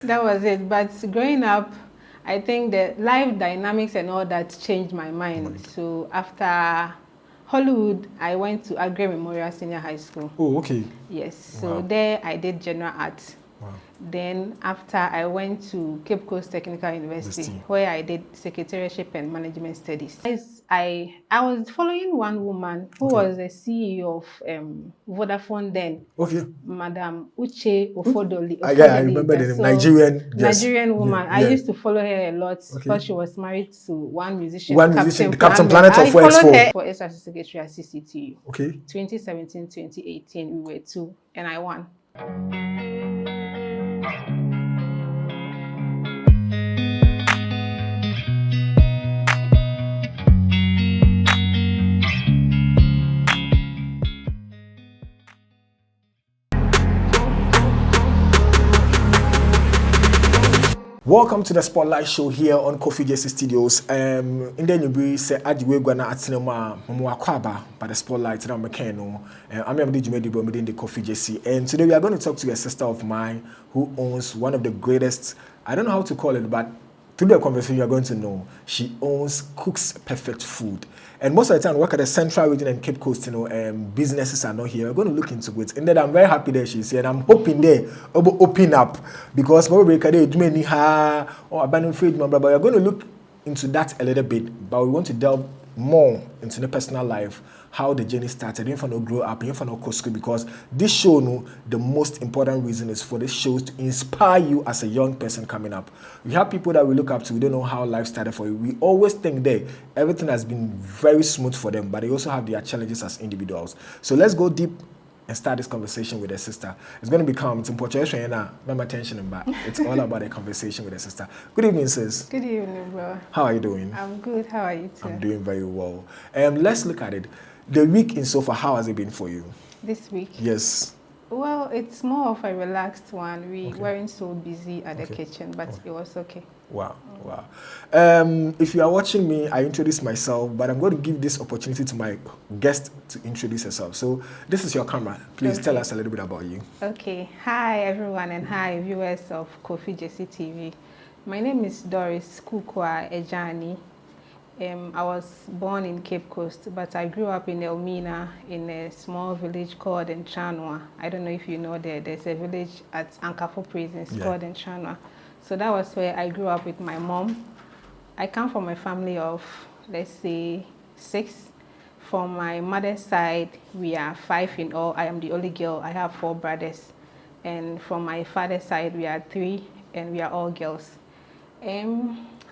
That was it. But growing up, I think the life dynamics and all that changed my mind. So after Hollywood, I went to Agri Memorial Senior High School. Oh, okay. Yes. So there I did general arts. Wow. Then after I went to Cape Coast Technical University, where I did secretariatship and management studies. I was following one woman who was the CEO of Vodafone then. Okay. Madam Uche Ofodoli. I remember the name. Nigerian woman. Yeah. I used to follow her a lot because she was married to one musician. Captain Planet of I followed her for Src Secretary at CCTU. Okay. 2017, 2018, we were two, and I won. Welcome to the Spotlight Show here on Kofyjesse Studios. In the new say Adiwe Gwana Atinema Mwakwaba by the Spotlight now Mekano. I'm the Kofyjesse, and today we are going to talk to a sister of mine who owns one of the greatest, I don't know how to call it, but through the conversation you are going to know, she owns Kuks Perfect Food. And most of the time, work at the Central Region and Cape Coast, businesses are not here. We're going to look into it. And then I'm very happy that she's here. And I'm hoping they will open up because maybe we're going to look into that a little bit. But we want to delve more into the personal life, how the journey started, even for no grow up, even for no go school, because this show, the most important reason is for this show to inspire you as a young person coming up. We have people that we look up to, we don't know how life started for you. We always think that everything has been very smooth for them, but they also have their challenges as individuals. So let's go deep and start this conversation with a sister. It's going to become, it's important, my attention, but it's all about a conversation with a sister. Good evening, sis. Good evening, bro. How are you doing? I'm good. How are you too? I'm doing very well. Let's look at it. The week in so far, how has it been for you? This week? Yes. Well, it's more of a relaxed one. We weren't so busy at the kitchen, but it was okay. Wow, wow. If you are watching me, I introduced myself, but I'm going to give this opportunity to my guest to introduce herself. So this is your camera. Please tell us a little bit about you. Okay. Hi, everyone, and hi, viewers of Kofyjesse TV. My name is Miss Kuks Ejani. I was born in Cape Coast, but I grew up in Elmina in a small village called Enchanwa. I don't know if you know there's a village at Ankafo Prison called Enchanwa. So that was where I grew up with my mom. I come from a family of, let's say, 6. From my mother's side, we are 5 in all. I am the only girl. I have 4 brothers. And from my father's side, we are 3, and we are all girls.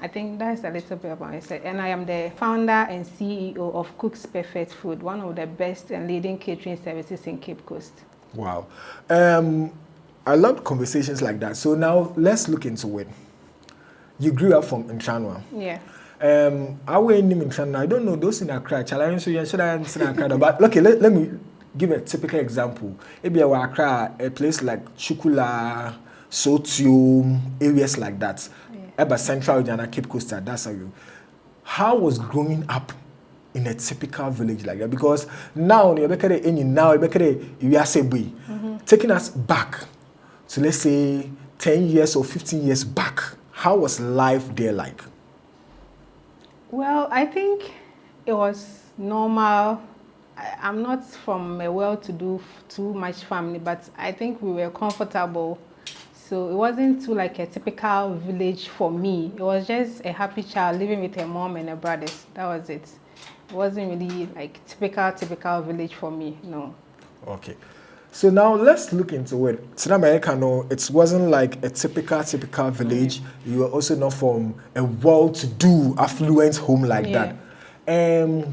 I think that's a little bit about myself. And I am the founder and CEO of Kuks Perfect Food, one of the best and leading catering services in Cape Coast. Wow. I love conversations like that. So now let's look into it. You grew up from Enchanwa. Yeah. I went in Enchanwa. I don't know those in Accra. But okay, let me give a typical example. Maybe Accra, a place like Chukula, Sotium, areas like that. About Central Region and Cape Coast, that's how was growing up in a typical village like that? Because now you are taking us back to, let's say, 10 years or 15 years back. How was life there like? Well, I think it was normal. I'm not from a well-to-do, too much family, but I think we were comfortable. So it wasn't too like a typical village for me. It was just a happy child living with her mom and her brothers. That was it. It wasn't really like typical village for me, no. Okay. So now let's look into it. So it wasn't like a typical village. You were also not from a well-to-do, affluent home like that.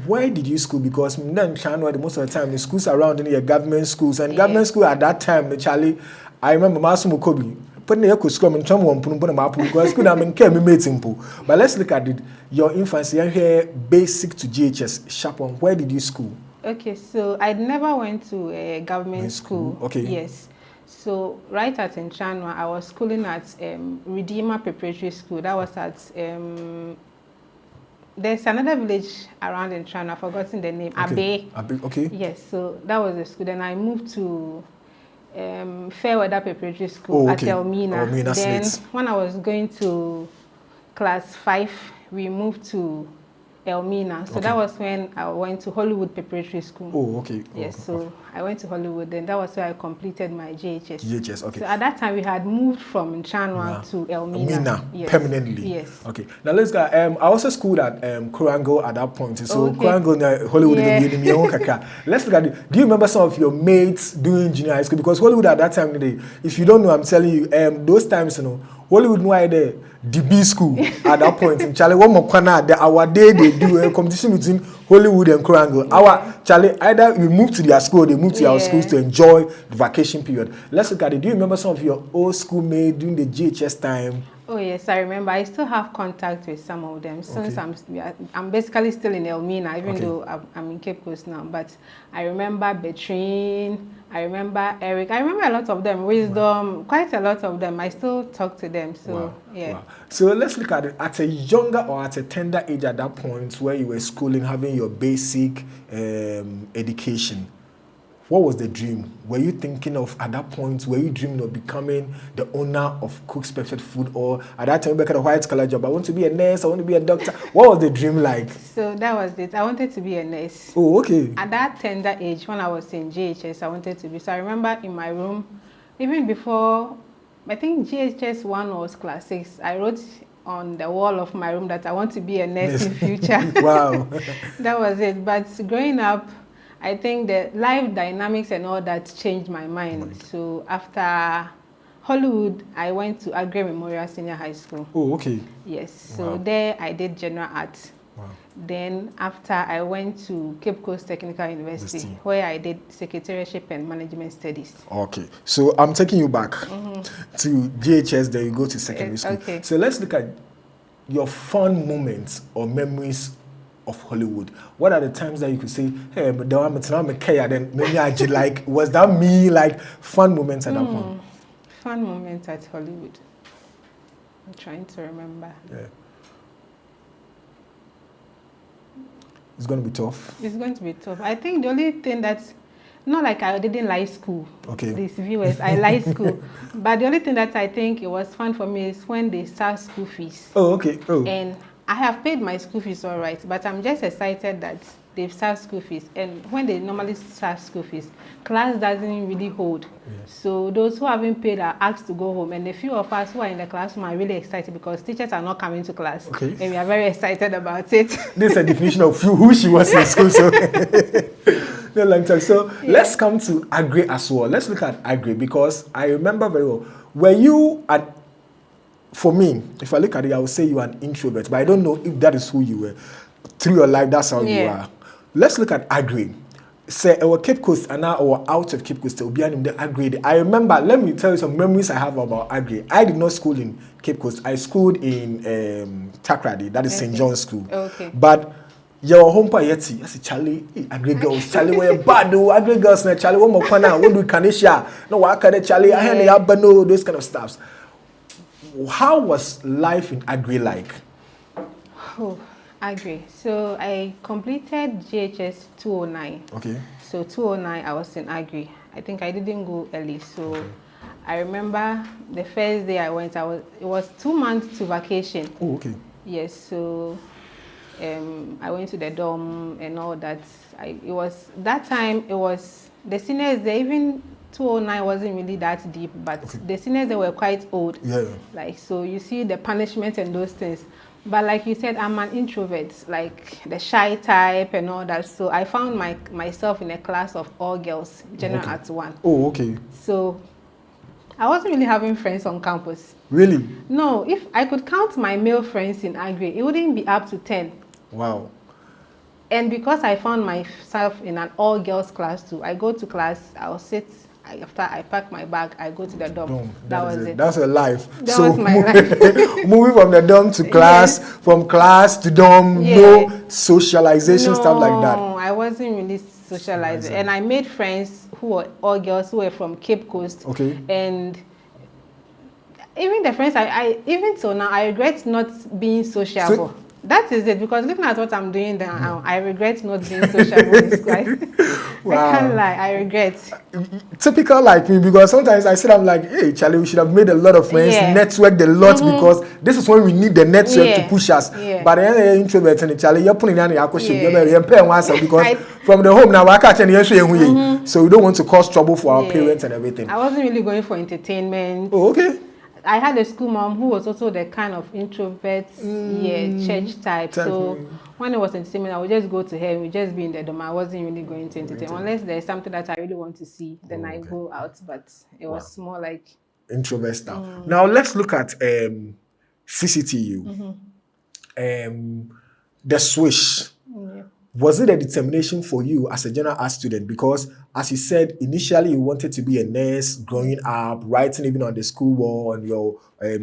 Where did you school? Because most of the time the schools around in the government schools, and government school at that time, Charlie, I remember Masu Mukobi. But let's look at it. Your infancy here, basic to GHS, sharp one. Where did you school? Okay, so I never went to a government school. Okay. Yes. So right at Enchanwa, I was schooling at Redeemer Preparatory School. That was at there's another village around Enchanwa. I've forgotten the name. Okay. Abe. Okay. Yes. So that was the school. Then I moved to Fairweather Preparatory School at Elmina. Elmina then Smith. when I was going to class 5, we moved to Elmina. So that was when I went to Hollywood Preparatory School. Oh, okay. Yes, so I went to Hollywood, and that was where I completed my JHS. JHS, okay. So at that time, we had moved from Nchanwa to Elmina. Yes. Permanently. Yes. Okay. Now let's go. I also schooled at Korango at that point. So Korango, Hollywood, let's look at it. Do you remember some of your mates doing junior high school? Because Hollywood at that time, if you don't know, I'm telling you, those times, Hollywood no idea the B school at that point in Charlie. One more corner, our day they do a competition between Hollywood and Korango. Our Charlie either we move to their school, they move to our schools to enjoy the vacation period. Let's look at it. Do you remember some of your old schoolmates during the GHS time? Oh yes, I remember. I still have contact with some of them since I'm basically still in Elmina, even though I'm in Cape Coast now. But I remember Betrine, I remember Eric, I remember a lot of them. Wisdom, quite a lot of them. I still talk to them. So So let's look at it at a younger or at a tender age at that point where you were schooling, having your basic education. What was the dream? Were you thinking of at that point? Were you dreaming of becoming the owner of Kuks Perfect Food, or at that time back at a white collar job? I want to be a nurse. I want to be a doctor. What was the dream like? So that was it. I wanted to be a nurse. Oh, okay. At that tender age, when I was in GHS, I wanted to be. So I remember in my room, even before, I think GHS 1 was class 6, I wrote on the wall of my room that I want to be a nurse in future. Wow. That was it. But growing up, I think the life dynamics and all that changed my mind. So after Hollywood, I went to Agri Memorial Senior High School. Oh, okay. Yes. So there I did general arts. Wow. Then after I went to Cape Coast Technical University, where I did secretariatship and management studies. Okay. So I'm taking you back to GHS, then you go to secondary school. Okay. So let's look at your fun moments or memories of Hollywood. What are the times that you could say, hey, but then maybe I did like, was that me, like fun moments at that point? Fun moments at Hollywood. I'm trying to remember. Yeah. It's going to be tough. It's going to be tough. I think the only thing that's not like I didn't like school. Okay. These viewers, I like school. But the only thing that I think it was fun for me is when they start school fees. Oh, okay. Oh. And I have paid my school fees all right, but I'm just excited that they've started school fees. And when they normally start school fees, class doesn't really hold. Yes. So those who haven't paid are asked to go home. And a few of us who are in the classroom are really excited because teachers are not coming to class. Okay. And we are very excited about it. This is a definition of who she was in school. So, no long time. So let's come to Agri as well. Let's look at Agri because I remember very well. Were you at, for me, if I look at it, I would say you are an introvert, but I don't know if that is who you were. Through your life, that's how you are. Let's look at Agri. Say our Cape Coast and now or out of Cape Coast, will be in the Agri. I remember, let me tell you some memories I have about Agri. I did not school in Cape Coast. I schooled in Takrady, that is St. John's School. Okay. But your home pa yeti, I say Charlie, Agri girls, Charlie, where bad do Agri girls na Charlie, one more corner, what do Kanisha? No, I can't Charlie, I had the abano, those kind of stuffs. How was life in Agri like? Oh, Agri. So I completed GHS 209. Okay. So 209, I was in Agri. I think I didn't go early. So I remember the first day I went, it was 2 months to vacation. Oh, okay. Yes. So I went to the dorm and all that. It was that time. It was the seniors. They even 209 wasn't really that deep, but the seniors, they were quite old. Yeah. Like, so you see the punishment and those things. But like you said, I'm an introvert, like the shy type and all that. So I found myself in a class of all girls, general arts 1. Oh, okay. So I wasn't really having friends on campus. Really? No, if I could count my male friends in Agri, it wouldn't be up to 10. Wow. And because I found myself in an all girls class too, I go to class, I'll sit. After I pack my bag, I go to the dorm. That was it. That's a life. That was my life. Moving from the dorm to class, from class to dorm, no socialization, stuff like that. No, I wasn't really socializing. And I made friends who were all girls who were from Cape Coast. Okay. And even the friends, even till now, I regret not being sociable. That is it, because looking at what I'm doing now, I regret not being sociable in school. Wow. I can't lie, I regret. Typical like me, because sometimes I sit, I'm like, hey, Charlie, we should have made a lot of friends, networked a lot, because this is when we need the network to push us. But then introvert and Charlie, you're putting down your question, you're paying once because from the home now, I catch any so we don't want to cause trouble for our parents and everything. I wasn't really going for entertainment. Oh, okay. I had a school mom who was also the kind of introvert, church type. So when it was entertainment, I would just go to her and we just be in the dorm. I wasn't really going to entertain. Unless there's something that I really want to see, then I go out. But it was more like introvert style. Now let's look at CCTU. The switch. Was it a determination for you as a general art student? Because, as you said, initially you wanted to be a nurse growing up, writing even on the school wall, on your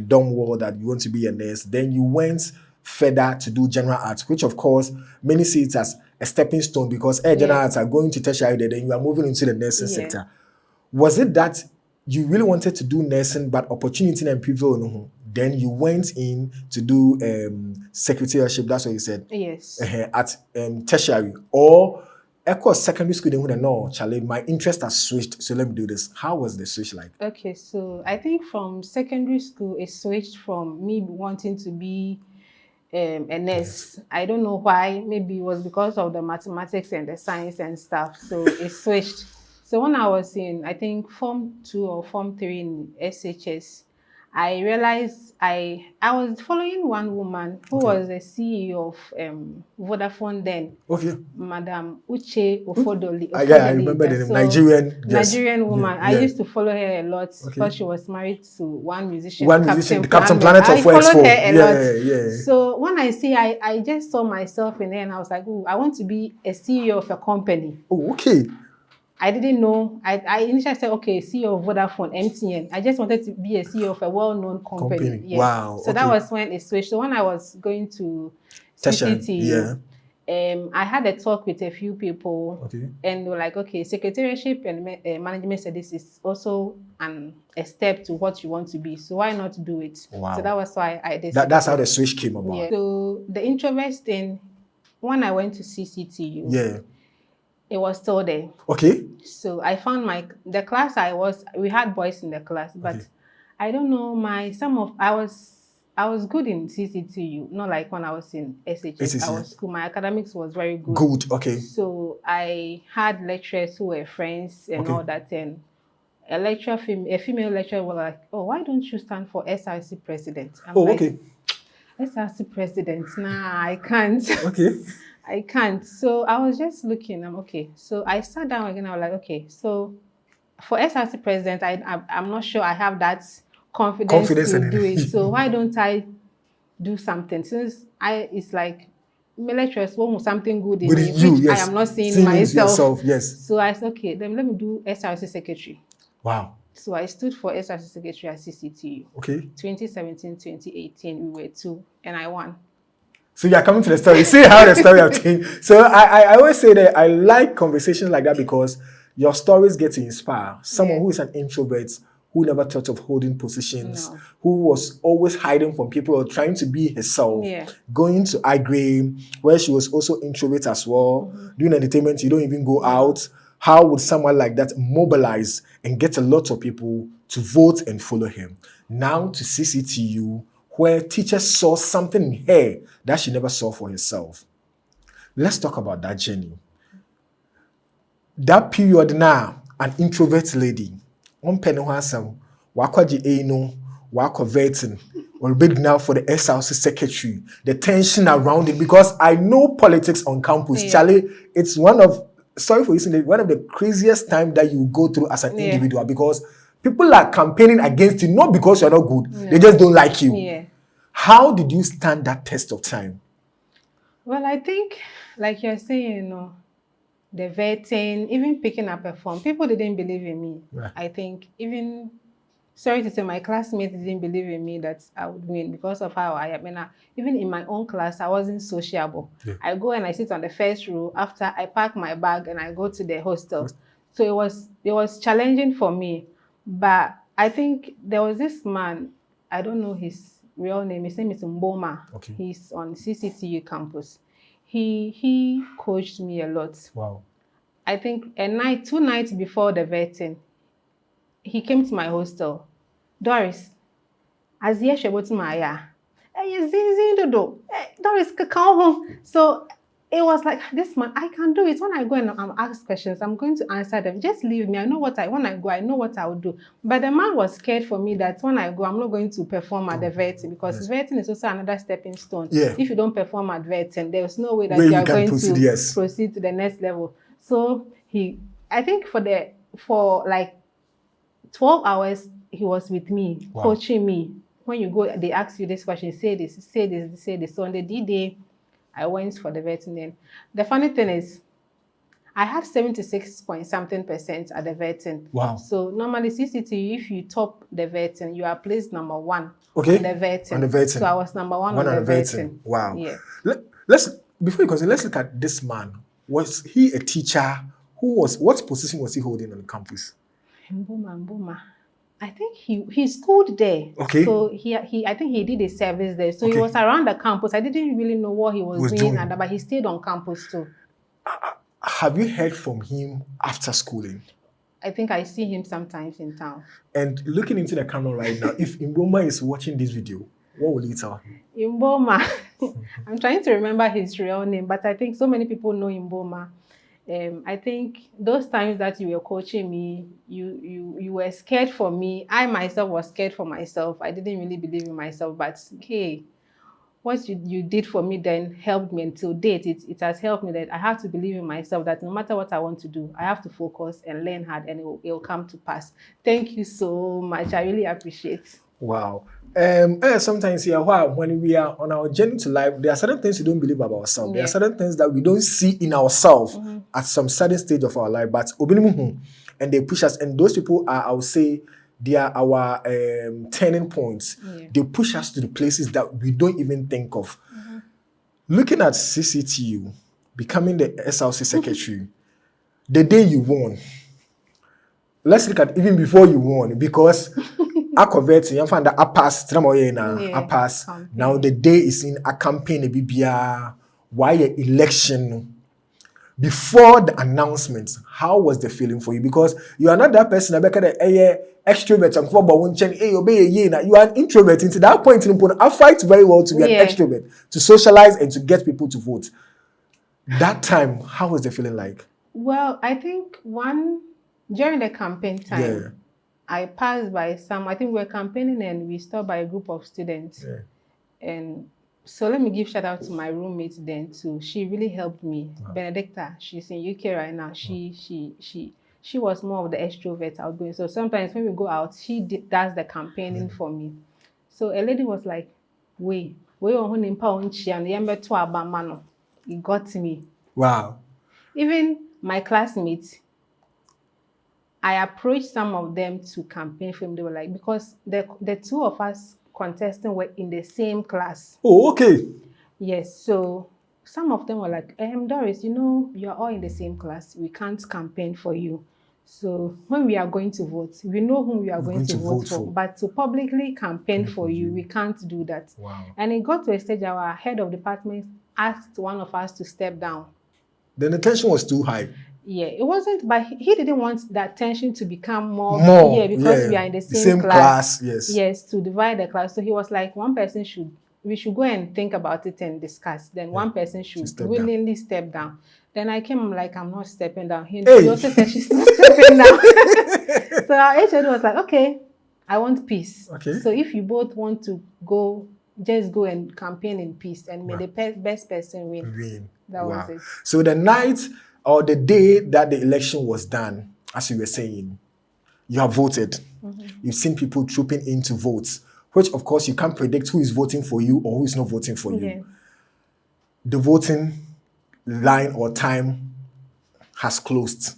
dorm wall that you want to be a nurse. Then you went further to do general arts, which, of course, many see it as a stepping stone because general arts are going to tertiary, then you are moving into the nursing sector. Was it that you really wanted to do nursing, but opportunity and people, then you went in to do secretariatship, that's what you said? Yes. At tertiary, or of course secondary school, they wouldn't know, Charlie, my interest has switched, so let me do this. How was the switch like? Okay, so I think from secondary school, it switched from me wanting to be a nurse. I don't know why, maybe it was because of the mathematics and the science and stuff, so it switched. So when I was in, I think, Form 2 or Form 3 in SHS, I realized I was following one woman who was the CEO of Vodafone then, Madam Uche Ofodoli. I remember the name, Nigerian woman. I used to follow her a lot because she was married to one musician, Captain Planet of West. I followed her a lot. So when I see, I just saw myself in her and I was like, oh, I want to be a CEO of a company. Oh, okay. I didn't know. I initially said, okay, CEO of Vodafone, MTN. I just wanted to be a CEO of a well-known company. Yeah. Wow. So that was when it switched. So when I was going to CCTU, I had a talk with a few people, and they were like, okay, secretariatship and management studies is also a step to what you want to be. So why not do it? Wow. So that was why I did. That's how the switch came about. Yeah. So the introvert thing, when I went to CCTU, it was still there. Okay. So I found the class we had boys in the class, but I don't know, I was good in CCTU, not like when I was in SHS. I was school. My academics was very good. Good, okay. So I had lecturers who were friends and all that, and a female lecturer was like, oh, why don't you stand for SRC president? I'm like, SRC president? Nah, I can't. Okay. I can't. So I was just looking. Okay. So I sat down again. I was like, okay. So for SRC president, I'm not sure I have that confidence to do it. So why don't I do something? Since it's like lecturers want something good in me, which I am not seeing myself. So I said, okay, then let me do SRC secretary. Wow. So I stood for SRC secretary at CCTU. Okay. 2017, 2018, we were two, and I won. So you are coming to the story. See how the story of things. So I always say that I like conversations like that because your stories get to inspire someone who is an introvert, who never thought of holding positions, who was always hiding from people or trying to be herself, going to Agri, where she was also introvert as well, doing entertainment, you don't even go out. How would someone like that mobilize and get a lot of people to vote and follow him? Now to CCTU, where teachers saw something in her that she never saw for herself. Let's talk about that journey. That period now, an introvert lady, one penny handsome, wakwaji eno, wakoverting, or big now for the Src secretary, the tension around it, because I know politics on campus, Charlie, it's one of the craziest time that you go through as an individual, because people are campaigning against you, not because you're not good, they just don't like you. How did you stand that test of time? Well, I think, like you're saying, the vetting, even picking up a form, people didn't believe in me. I think even, sorry to say, my classmates didn't believe in me that I would win because of how I am. And even in my own class, I wasn't sociable. I go and I sit on the first row after I pack my bag and I go to the hostel. So it was challenging for me. But I think there was this man, I don't know his real name. His name is Mboma. Okay. He's on CCTU campus. He coached me a lot. Wow. I think 2 nights before the vetting, he came to my hostel. Doris, as ye shebo to my ya. Doris So it was like, this man, I can do it. When I go and ask questions, I'm going to answer them. Just leave me. When I go, I know what I will do. But the man was scared for me that when I go, I'm not going to perform at the vetting, because vetting is also another stepping stone. Yeah. If you don't perform at vetting, there's no way that Where you you are can going proceed, to yes. proceed to the next level. So I think for like 12 hours, he was with me, Wow. coaching me. When you go, they ask you this question, say this, say this, say this. So on the D-Day, I went for the vetting. Then the funny thing is, I had 76.something% at the vetting. Wow. So normally CCTU, if you top the vetting, you are placed number 1 okay. on the vetting. On the vetting. So I was number 1 on the vetting. Wow. Yeah. Let's before you continue, let's look at this man. Was he a teacher? What position was he holding on the campus? Mbuma. I think he schooled there. Okay. So I think he did a service there. So okay. he was around the campus. I didn't really know what he was doing. But he stayed on campus too. Have you heard from him after schooling? I think I see him sometimes in town. And looking into the camera right now, if Mboma is watching this video, what will he tell him? Mboma. I'm trying to remember his real name, but I think so many people know Mboma. I think those times that you were coaching me, you were scared for me. I myself was scared for myself. I didn't really believe in myself, but hey, what you did for me then helped me until date. It has helped me that I have to believe in myself, that no matter what I want to do, I have to focus and learn hard, and it will come to pass. Thank you so much. I really appreciate. Wow. Sometimes here, when we are on our journey to life, there are certain things we don't believe about ourselves. Yeah. There are certain things that we don't see in ourselves at some certain stage of our life, but and they push us. And those people are, I would say, they are our turning points. Yeah. They push us to the places that we don't even think of. Looking at CCTU, becoming the Src secretary, the day you won, let's look at even before you won, because I convert you find that I pass I pass. Now the day is in a campaign, a BBR, why election. Before the announcement, how was the feeling for you? Because you are not that person that extrovert and you are an introvert. Into that point, I fight very well to be an extrovert, to socialize and to get people to vote. That time, how was the feeling like? Well, I think during the campaign time, I passed by I think we were campaigning and we stopped by a group of students. Yeah. And so let me give shout out to my roommate then too. She really helped me. Wow. Benedicta, she's in UK right now. She was more of the extrovert outgoing. So sometimes when we go out, she does the campaigning for me. So a lady was like, it got me. Wow. Even my classmates, I approached some of them to campaign for him. They were like, because the two of us contesting were in the same class. Oh, okay. Yes, so some of them were like, Doris, you're all in the same class. We can't campaign for you. So when we are going to vote, we know whom we are going to vote for. But to publicly campaign for you, we can't do that. Wow. And it got to a stage our head of department asked one of us to step down. Then the tension was too high. Yeah, it wasn't, but he didn't want that tension to become more because we are in the same class. Yes, to divide the class. So he was like, we should go and think about it and discuss. Then one person should willingly step down. Then I came, I'm like, I'm not stepping down. He also said she's not stepping down. So our HOD was like, okay, I want peace. Okay. So if you both want to go, just go and campaign in peace, and may the best person win. That was it. So the night or the day that the election was done, as you were saying, you have voted. You've seen people trooping in to vote, which of course you can't predict who is voting for you or who is not voting for you. The voting line or time has closed.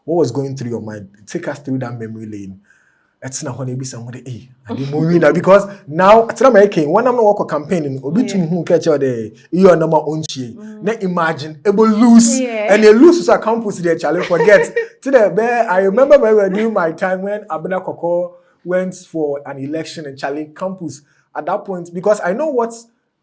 What was going through your mind? Take us through that memory lane. It's not going to be somebody, because now when I'm not working campaigning, who catch out there, you are number one. Now imagine able lose and they lose to a campus there, Charlie. Forget today. I remember when we were doing my time when Abena Koko went for an election in Charlie campus. at that point? Because I know what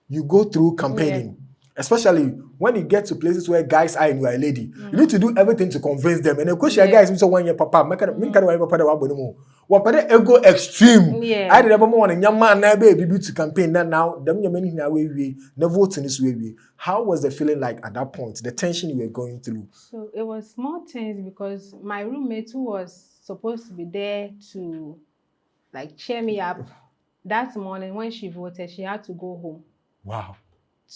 you go through campaigning, especially when you get to places where guys are and you are a lady. You need to do everything to convince them. And of course, your guys, so 1 year papa, make it papa that what ego extreme. I did ever want a young man baby to campaign that now. Them your many way never vote in this way. How was the feeling like at that point? The tension you were going through? So it was more tense because my roommate, who was supposed to be there to like cheer me up, that morning when she voted, she had to go home. Wow.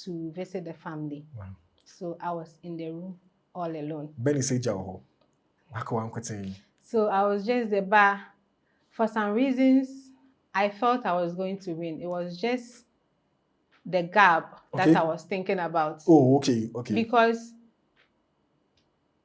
To visit the family. Wow. So I was in the room all alone. Benny say Jaho. So I was just the bar. For some reasons, I felt I was going to win. It was just the gap that I was thinking about. Oh, okay, okay. Because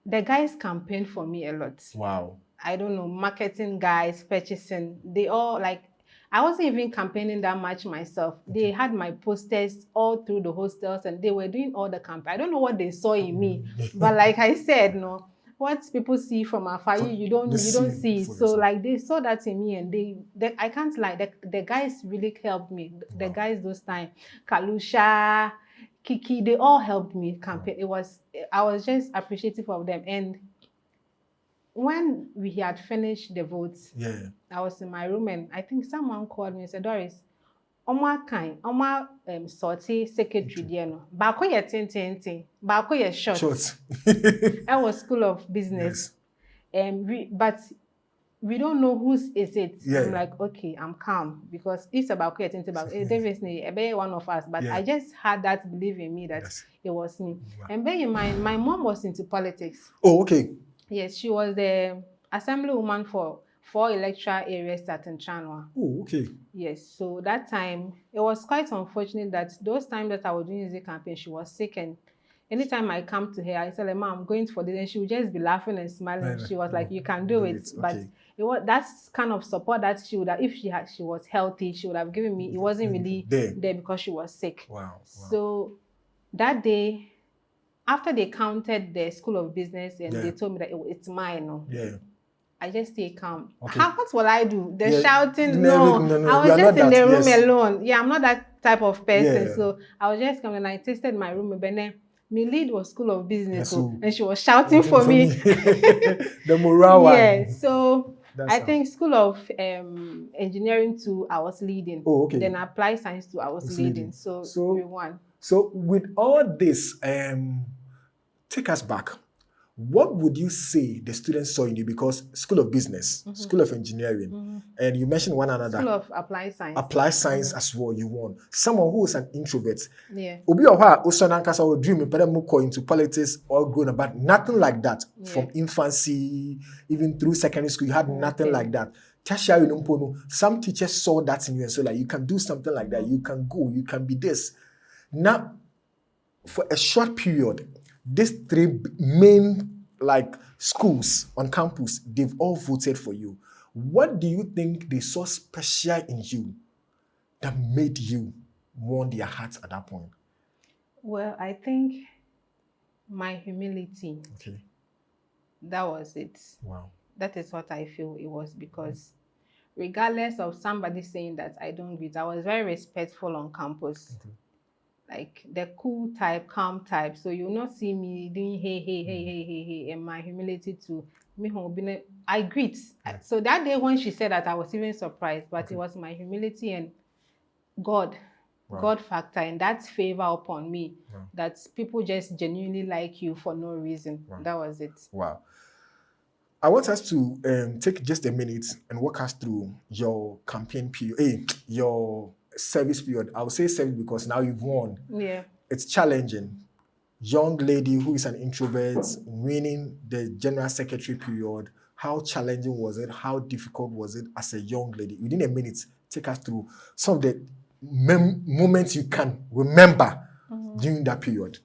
the guys campaigned for me a lot. Wow. I don't know, marketing guys, purchasing, they all like, I wasn't even campaigning that much myself. Okay. They had my posters all through the hostels and they were doing all the campaign. I don't know what they saw in me, but like I said, no, what people see from afar, you don't see. So like they saw that in me and they I can't lie, the guys really helped me. The guys those time, Kalusha, Kiki, they all helped me campaign. I was just appreciative of them. And when we had finished the votes, I was in my room and I think someone called me and said, Doris, Src secretary there no. Bako ye tin. Bako ye short. I was School of Business. But we don't know whose is it. I'm like, okay, I'm calm because it's about ye tin definitely one of us. But I just had that belief in me that it was me. Wow. And bear in mind, my mom was into politics. Oh, okay. Yes, she was the assemblywoman for 4 electoral areas at Nchanwa. Oh, okay. Yes, so that time, it was quite unfortunate that those times that I was doing the campaign, she was sick. And anytime I come to her, I tell her, Mom, I'm going for this. And she would just be laughing and smiling. She was like, you can do it. But it was that's kind of support that she would have, if she was healthy, she would have given me. It wasn't really there because she was sick. Wow. So that day, after they counted the School of Business and they told me that it's mine, no? I just stay calm. Okay. What will I do? The shouting? No. I was just in the room alone. Yeah, I'm not that type of person. So I was just coming and I tasted my room. But then my lead was School of Business. And she was shouting for me. The morale one. Yeah, so I think School of Engineering 2, I was leading. Oh, okay. Then Applied Science 2, I was leading. So we won. So with all this, take us back. What would you say the students saw in you? Because School of Business, School of Engineering, and you mentioned one another. School of Applied Science. Applied Science as well, you won. Someone who is an introvert. Yeah. Obi Oha Osanankasa would dream into politics or grown up, but nothing like that. From infancy, even through secondary school, you had nothing like that. Some teachers saw that in you and so like you can do something like that. You can go, you can be this. Now, for a short period, these 3 main schools on campus, they've all voted for you. What do you think they saw special in you that made you won their hearts at that point? Well, I think my humility. Okay. That was it. Wow. That is what I feel it was because regardless of somebody saying that I don't greet, I was very respectful on campus. Okay. Like the cool type, calm type. So you'll not see me doing hey, and my humility to me. I greet. So that day when she said that, I was even surprised, but it was my humility and God factor and that favor upon me that people just genuinely like you for no reason. That was it. Wow. I want us to take just a minute and walk us through your campaign period, your service period. I would say service because now you've won. Yeah. It's challenging. Young lady who is an introvert winning the general secretary period. How challenging was it? How difficult was it as a young lady? Within a minute, take us through some of the moments you can remember during that period.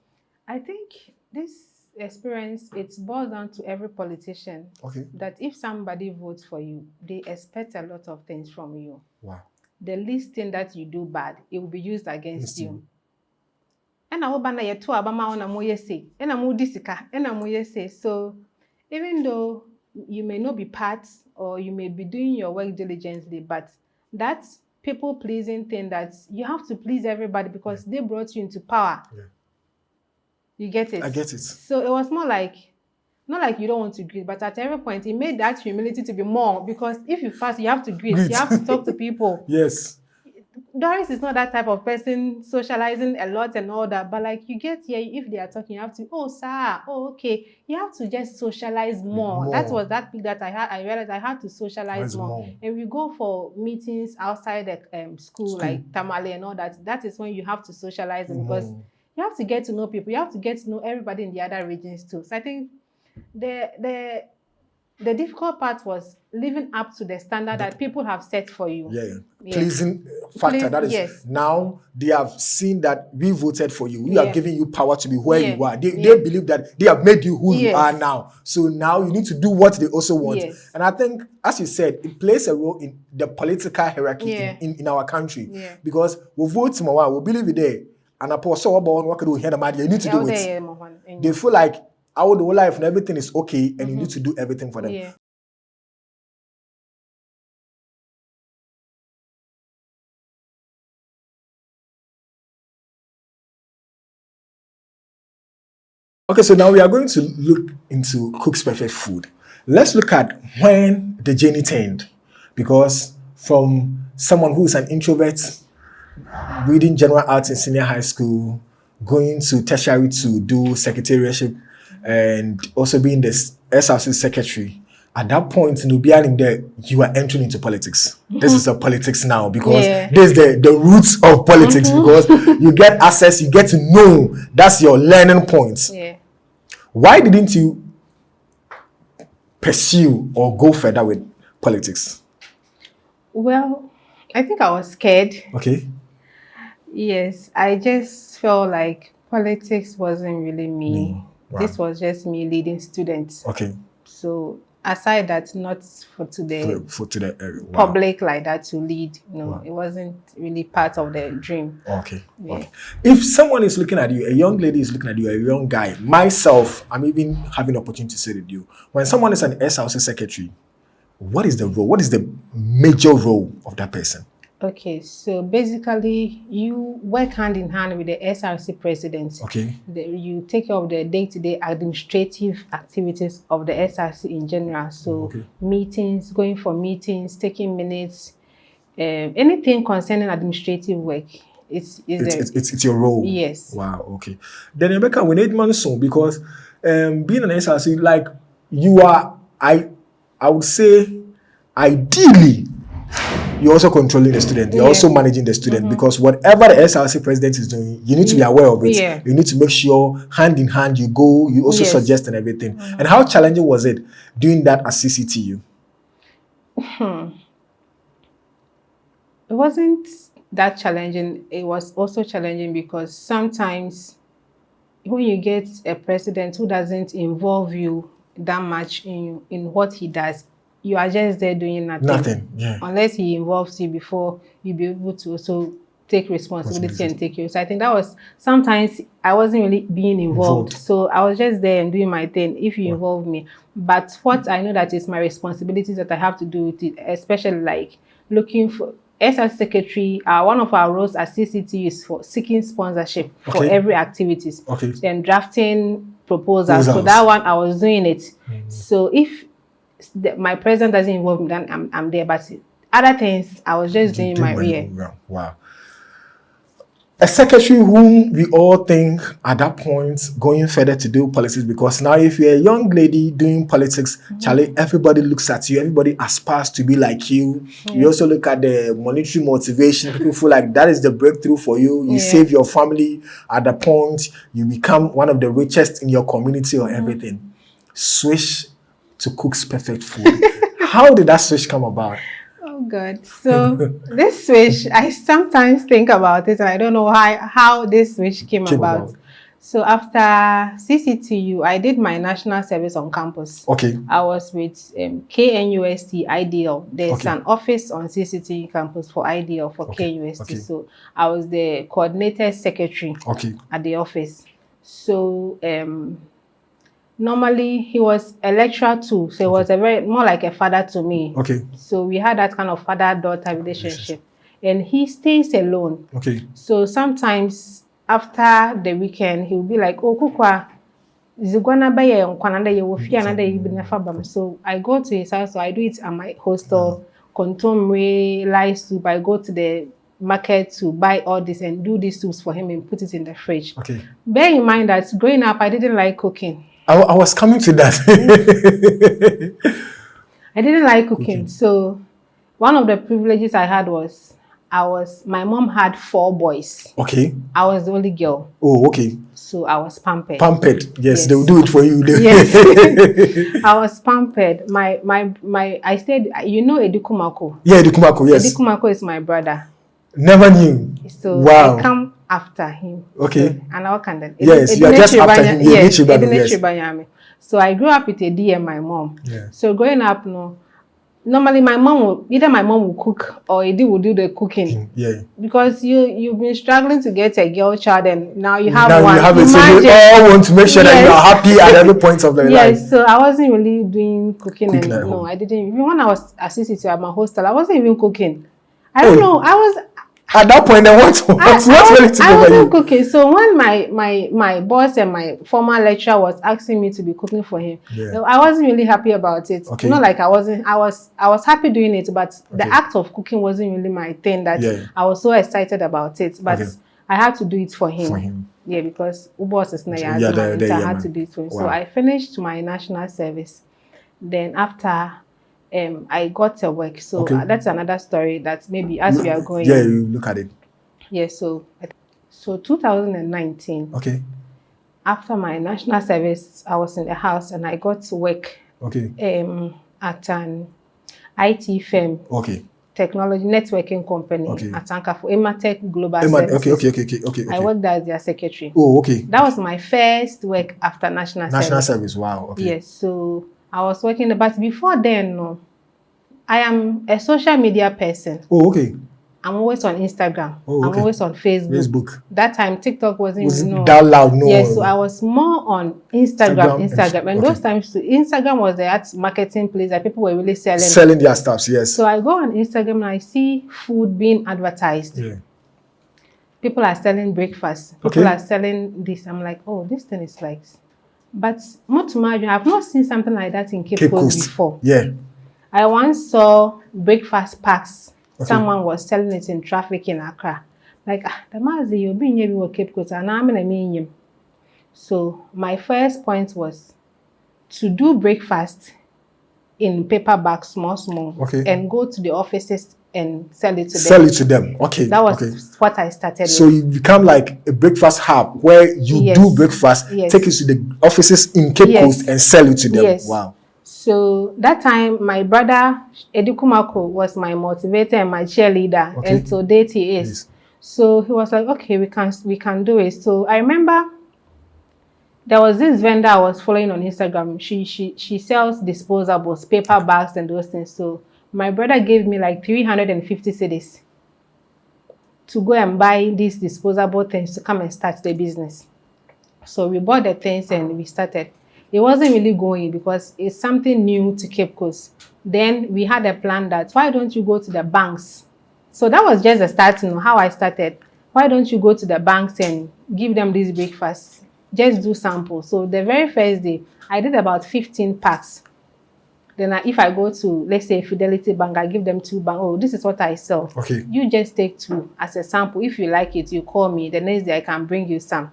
I think this experience, it boils down to every politician. Okay. That if somebody votes for you, they expect a lot of things from you. Wow. The least thing that you do bad, it will be used against you. And I hope you to abama on a moye say, and a moodisika, and a moye say. So even though you may not be part or you may be doing your work diligently, but that people pleasing thing that you have to please everybody because they brought you into power. Yeah. You get it? I get it. So it was more like, not like you don't want to greet, but at every point, it made that humility to be more because if you pass, you have to greet. You have to talk to people. Yes. Doris is not that type of person socializing a lot and all that, but like you get here, if they are talking, you have to, oh, sir, oh, okay. You have to just socialize more. That was that thing that I realized I had to socialize more. And we go for meetings outside the school, like Tamale and all that. That is when you have to socialize because you have to get to know people. You have to get to know everybody in the other regions too. So I think the difficult part was living up to the standard that people have set for you. Yeah. Pleasing factor. That is now they have seen that we voted for you. We are giving you power to be where you are. They believe that they have made you who you are now. So now you need to do what they also want. And I think, as you said, it plays a role in the political hierarchy in our country. Because we vote tomorrow, we believe it there. And I pause so about what you need to do it. They feel like our whole life and everything is okay, and you need to do everything for them. Okay, so now we are going to look into Kuks Perfect Food. Let's look at when the journey turned, because from someone who is an introvert, reading general arts in senior high school, going to tertiary to do secretariatship, and also being the Src secretary. At that point in Ubianing there, you are entering into politics. This is a politics now because this is the roots of politics because you get access, you get to know. That's your learning point. Why didn't you pursue or go further with politics? Well, I think I was scared. Okay. Yes, I just felt like politics wasn't really me. Wow. This was just me leading students. Okay. So aside that, not for the public like that to lead. No, it wasn't really part of the dream. Okay. If someone is looking at you, a young lady is looking at you, a young guy, myself, I'm even having the opportunity to say to you, when someone is an Src secretary, what is the role? What is the major role of that person? Okay, so basically, you work hand in hand with the Src president. Okay. You take care of the day-to-day administrative activities of the Src in general. So meetings, going for meetings, taking minutes, anything concerning administrative work. It's your role. Yes. Wow. Okay. Then Rebecca, we need money soon because being an Src, like you are, I would say, ideally, you're also controlling the student. You're also managing the student because whatever the Src president is doing, you need to be aware of it. You need to make sure hand in hand you go. You also suggest and everything. And how challenging was it doing that at CCTU? It wasn't that challenging. It was also challenging because sometimes when you get a president who doesn't involve you that much in what he does, you are just there doing nothing. Unless he involves you before you be able to also take responsibility and take care. So I think that was, sometimes I wasn't really being involved. So I was just there and doing my thing if you involve me. But what I know that is my responsibilities that I have to do with it, especially like looking for Src secretary, one of our roles at CCT is for seeking sponsorship for every activities. Then drafting proposals. So that one I was doing it. So if my president doesn't involve me, then I'm there. But other things, I was just doing my Wow. A secretary whom we all think at that point going further to do politics, because now if you're a young lady doing politics, Charlie, everybody looks at you, everybody aspires to be like you. You also look at the monetary motivation. People feel like that is the breakthrough for you. You save your family at the point, you become one of the richest in your community or everything. Switch to Kuks Perfect Food. How did that switch come about? Oh God. So this switch, I sometimes think about it and I don't know how this switch came about. So after CCTU, I did my national service on campus. I was with KNUST IDL. There's an office on CCTU campus for IDL for KNUST. So I was the coordinator secretary at the office. So normally he was a lecturer too, so he was more like a father to me. So we had that kind of father-daughter relationship. and he stays alone. Okay. So sometimes after the weekend, he'll be like, oh, Kukwa, so I go to his house, so I do it at my hostel, contomere, rice soup. I go to the market to buy all this and do these soups for him and put it in the fridge. Okay. Bear in mind that growing up, I didn't like cooking. I was coming to that. I didn't like cooking. So one of the privileges I had was my mom had 4 boys. Okay. I was the only girl. Oh, okay. So I was pampered. Pampered. Yes, they will do it for you. Yes. I was pampered. I stayed, you know Edikumako. Yeah, Edikumako, yes. Edikumako is my brother. Never knew. So wow. I come after him. Okay. So, and I can. Yes, you are just after him. Yes, yes. So I grew up with Edi and my mom. Yeah. So growing up, normally my mom will cook or Edi will do the cooking. Yeah. Because you've been struggling to get a girl child and now you have now one. You have it, so you all want to make sure that you are happy at every point of their life. Yes, so I wasn't really doing cooking and no, I didn't. Even when I was assisting at my hostel, I wasn't even cooking. I don't know. I was at that point. I wasn't cooking. So when my boss and my former lecturer was asking me to be cooking for him, I wasn't really happy about it. Okay. Not like I wasn't. I was happy doing it, but the act of cooking wasn't really my thing. That I was so excited about it, but I had to do it for him. Yeah, because boss is not. I had to do it for him. Wow. So I finished my national service. Then after. I got to work, so that's another story that maybe as we are going. Yeah, you look at it. Yeah, so 2019. Okay. After my national service, I was in the house and I got to work. Okay. At an IT firm. Okay. Technology networking company. Okay. At Anka for Ematech Global Services. Okay. I worked as their secretary. Oh, okay. That was my first work after national service. National service. Wow. Okay. Yes. So. I was working, but before then, I am a social media person. Oh, okay. I'm always on Instagram. Oh, okay. I'm always on Facebook. That time, TikTok wasn't that loud. No. Yes, so I was more on Instagram. And those times, Instagram was the marketing place that people were really selling their stuff. Yes. So I go on Instagram and I see food being advertised. Yeah. People are selling breakfast. People are selling this. I'm like, oh, this thing is like. But not to imagine, I've not seen something like that in Cape Coast before. Yeah. I once saw breakfast packs. Someone was selling it in traffic in Accra. Like, the mazi you'll be in Cape Coast and I'm in a. So my first point was to do breakfast in paper bags, small, and go to the offices and sell it to them. Okay. That was what I started so with. You become like a breakfast hub where you do breakfast, take it to the offices in Cape Coast and sell it to them. Yes. Wow. So that time, my brother, Edikumako, was my motivator and my cheerleader. And to date he is. Yes. So he was like, okay, we can do it. So I remember there was this vendor I was following on Instagram. She sells disposables, paper bags and those things. So my brother gave me like 350 cedis to go and buy these disposable things to come and start the business. So we bought the things and we started. It wasn't really going because it's something new to Cape Coast. Then we had a plan that why don't you go to the banks? So that was just the starting, how I started. Why don't you go to the banks and give them this breakfast? Just do samples. So the very first day, I did about 15 packs. Then if I go to, let's say, Fidelity Bank, I give them 2 banks. Oh, this is what I sell. Okay. You just take 2 as a sample. If you like it, you call me. The next day, I can bring you some.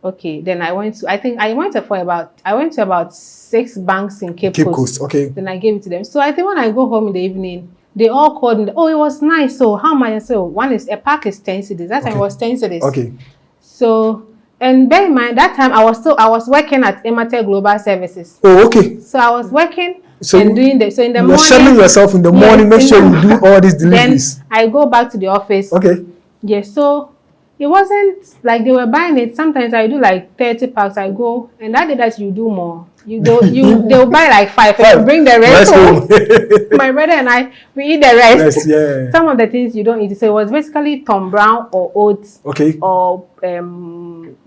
Okay. Then I went to about 6 banks in Cape Coast. Okay. Then I gave it to them. So I think when I go home in the evening, they all called me. Oh, it was nice. So how much? I said, one is a pack is 10 cedis. That time it was 10 cedis. Okay. So. And bear in mind, that time I was working at Ematech Global Services. Oh, okay. So I was working and doing that. So in the morning, you're selling yourself in the morning. Make sure you do all these deliveries. Then I go back to the office. Okay. Yes. So it wasn't like they were buying it. Sometimes I do like 30 packs. I go and that day that you do more. They'll buy like 5 and you bring the rest home. My brother and I, we eat the rest. Some of the things you don't eat. So it was basically Tom Brown or oats. Okay. Or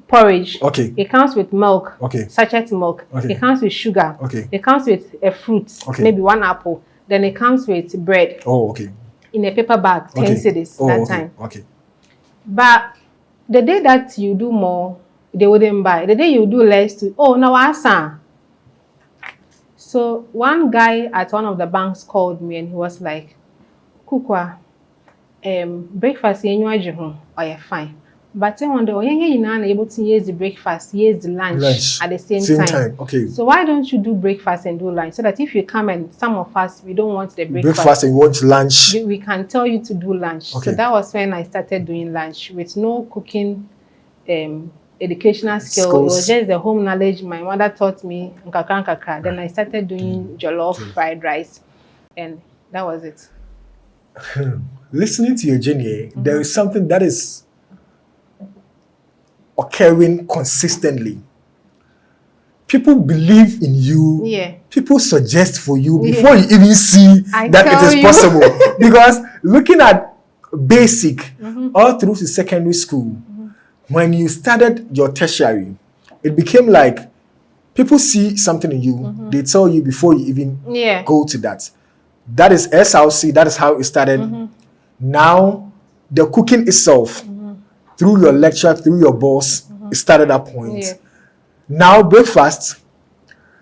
porridge. Okay. It comes with milk. Okay. Sachet milk. Okay. It comes with sugar. Okay. It comes with a fruit. Okay. Maybe 1 apple. Then it comes with bread. Oh, okay. in a paper bag, 10 cedis that time. Okay. But the day that you do more, they wouldn't buy. The day you do less, now asa. So one guy at one of the banks called me and he was like, Kukwa, breakfast oh fine. But then one day, you're not able to use the breakfast, use the lunch at the same time. Okay. So why don't you do breakfast and do lunch? So that if you come and some of us, we don't want the breakfast and you want lunch, we can tell you to do lunch. Okay. So that was when I started doing lunch with no cooking educational skill. It was just the home knowledge my mother taught me. Then I started doing jollof, fried rice, and that was it. Listening to your journey, there is something that is occurring consistently. People believe in you. Yeah. People suggest for you before you even see that it is possible. Because looking at basic all through to secondary school, when you started your tertiary, it became like people see something in you. They tell you before you even go to that. That is SRC. That is how it started. Now, the cooking itself, through your lecture, through your boss, it started at point. Yeah. Now, breakfast,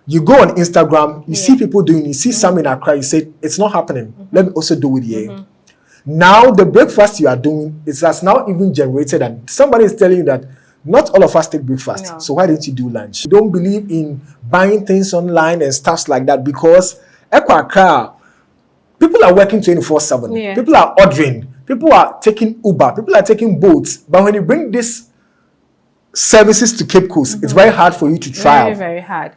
you go on Instagram, you see people doing, you see some in Accra, you say, it's not happening. Let me also do it here. Now, the breakfast you are doing, it has now even generated, and somebody is telling you that not all of us take breakfast. No. So why didn't you do lunch? You don't believe in buying things online and stuff like that because Accra, people are working 24/7. Yeah. People are ordering. People are taking Uber. People are taking boats. But when you bring these services to Cape Coast, it's very hard for you to try. Very, very hard.